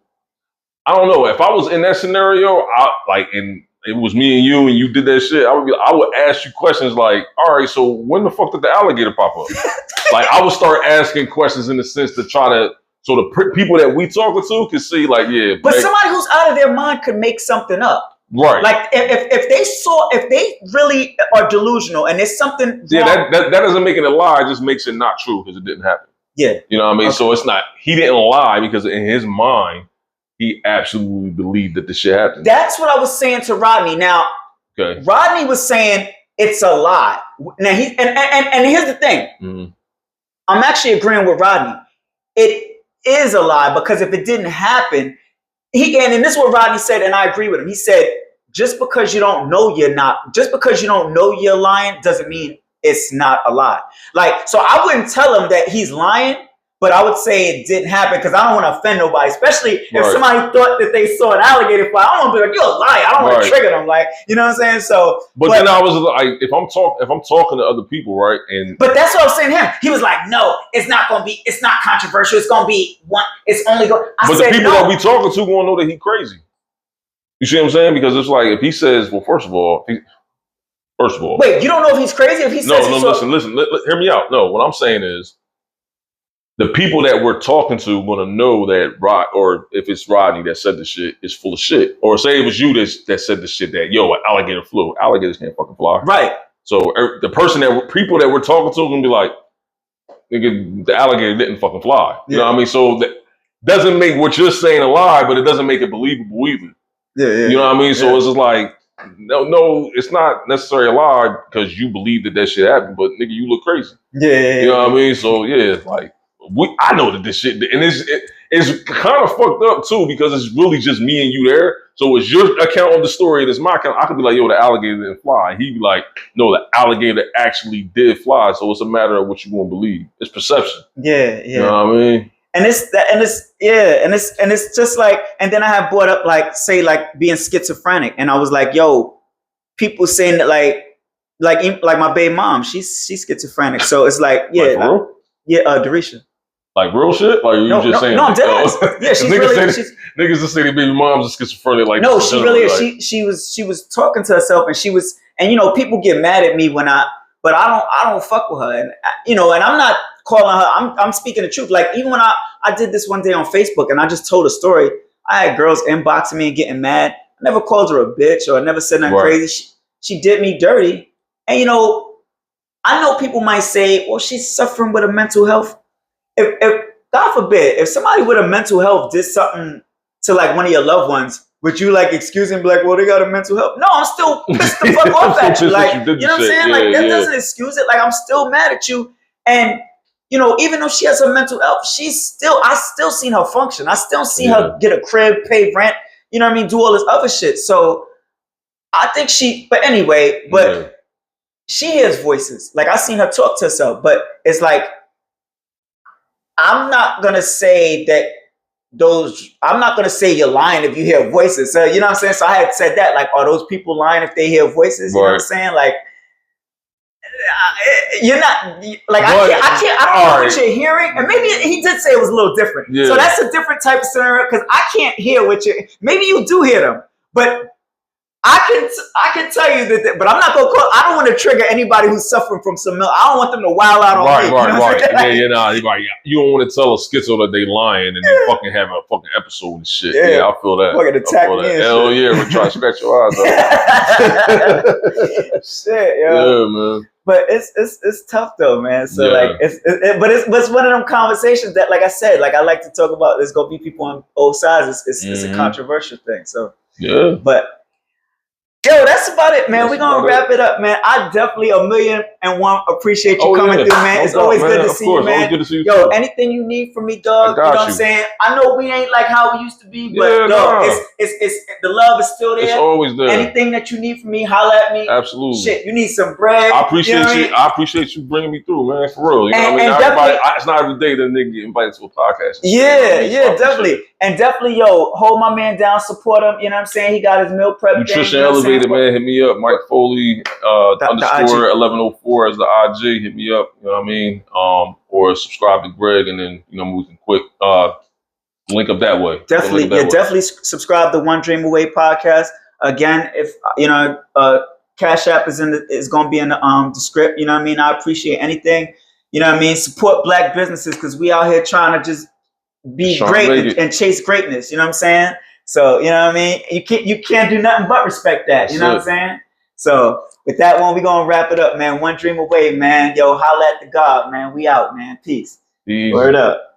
I don't know if I was in that scenario, and it was me and you did that shit. I would ask you questions like, all right, so when the fuck did the alligator pop up? Like I would start asking questions in the sense to try to, so the people that we talking to can see like, yeah. But somebody who's out of their mind could make something up. Right. Like if they really are delusional and there's something wrong. Yeah, that doesn't make it a lie. It just makes it not true because it didn't happen. Yeah. You know what I mean? Okay. So it's not, he didn't lie because in his mind, he absolutely believed that the shit happened. That's what I was saying to Rodney. Now, Rodney was saying it's a lie. Now and here's the thing. I'm actually agreeing with Rodney. It is a lie because if it didn't happen, and this is what Rodney said, and I agree with him. He said, just because you don't know you're lying doesn't mean it's not a lie. Like, so I wouldn't tell him that he's lying, but I would say it didn't happen because I don't want to offend nobody, especially if somebody thought that they saw an alligator fly. I don't want to be like, you're a liar. I don't want to trigger them. Like, you know what I'm saying? So, but then I was like, if I'm talking to other people, right? But that's what I was saying to him. He was like, no, it's not controversial. It's going to be one. It's only going. But the people that we talking to gonna know that he crazy. You see what I'm saying? Because it's like if he says, well, first of all. Wait, you don't know if he's crazy? If he says listen, hear me out. No, what I'm saying is the people that we're talking to want to know that or if it's Rodney that said the shit is full of shit. Or say it was you that said the shit that, yo, an alligator flew. Alligators can't fucking fly. Right. So the people that we're talking to are going to be like, nigga, the alligator didn't fucking fly. You know what I mean? So that doesn't make what you're saying a lie, but it doesn't make it believable either. Yeah. You know what I mean? So it's just like, no, it's not necessarily a lie because you believe that shit happened, but nigga, you look crazy. Yeah. You know what I mean? So yeah, like I know that this shit, and it's kind of fucked up too because it's really just me and you there. So it's your account of the story, and it's my account. I could be like, yo, the alligator didn't fly. He'd be like, no, the alligator actually did fly. So it's a matter of what you want to believe. It's perception. Yeah. You know what I mean? And it's just like, and then I have brought up like being schizophrenic, and I was like, yo, people saying that like my baby mom, she's schizophrenic, so it's like Darisha. Like real shit? Like you just saying? No, I'm dead ass. Yeah, she's niggas just say their baby moms are schizophrenic. Like no, she really is. Like, she was talking to herself, and people get mad at me but I don't fuck with her, and and I'm not calling her. I'm speaking the truth. Like even when I did this one day on Facebook, and I just told a story. I had girls inboxing me and getting mad. I never called her a bitch or I never said nothing crazy. She did me dirty, and I know people might say, well, she's suffering with a mental health. If God forbid, if somebody with a mental health did something to like one of your loved ones, would you like excuse him, be like, well, they got a mental health? No, I'm still pissed the fuck off at you. Like, you know what I'm saying? Like that doesn't excuse it. Like I'm still mad at you. And even though she has a mental health, I still seen her function. I still seen her get a crib, pay rent, you know what I mean? Do all this other shit. So I think she hears voices. Like I seen her talk to herself, but it's like, I'm not going to say that those, I'm not gonna say you're lying if you hear voices. So you know what I'm saying? So I had said that, like, are those people lying if they hear voices? You know what I'm saying? Like, you're not like, I don't know what you're hearing. And maybe he did say it was a little different. Yeah. So that's a different type of scenario because I can't hear what you, maybe you do hear them, but I can tell you that, but I'm not gonna call. I don't want to trigger anybody who's suffering from some. I don't want them to wild out on me. Right. You don't want to tell a schizo that they lying and they fucking have a fucking episode and shit. Yeah, I feel that. Fucking attack me. Hell yeah, we're trying to scratch your eyes out. Shit, yo. Yeah, man. But it's tough though, man. So like, but it's one of them conversations that, like I said, like I like to talk about. There's gonna be people on both sides. It's a controversial thing. So yeah, but. Yo, that's about it, man. We're gonna wrap it up, man. I definitely 1,000,001 appreciate you coming through, man. It's always good to see you, man. Good to see you yo, anything you need from me, dog. You know what I'm saying? I know we ain't like how we used to be, but it's the love is still there. It's always there. Anything that you need from me, holla at me. Absolutely. Shit, you need some bread. I appreciate you. I appreciate you bringing me through, man. For real. You know what I mean? It's not every day that a nigga get invited to a podcast. Yeah, definitely. And definitely, yo, hold my man down, support him. You know what I'm saying? He got his meal prep. Nutrition Elevated, man. Hit me up. Mike Foley underscore 1104 as the IG. Hit me up. You know what I mean? Or subscribe to Greg, and then we can quick link up that way. Definitely, definitely subscribe to One Dream Away podcast. Again, if Cash App is going to be in the script. You know what I mean? I appreciate anything. You know what I mean? Support Black businesses because we out here trying to just be great and chase greatness. You know what I'm saying? So, you know what I mean? You can't do nothing but respect that. You know what I'm saying? So with that one, we're going to wrap it up, man. One Dream Away, man. Yo, holla at the God, man. We out, man. Peace. Word up.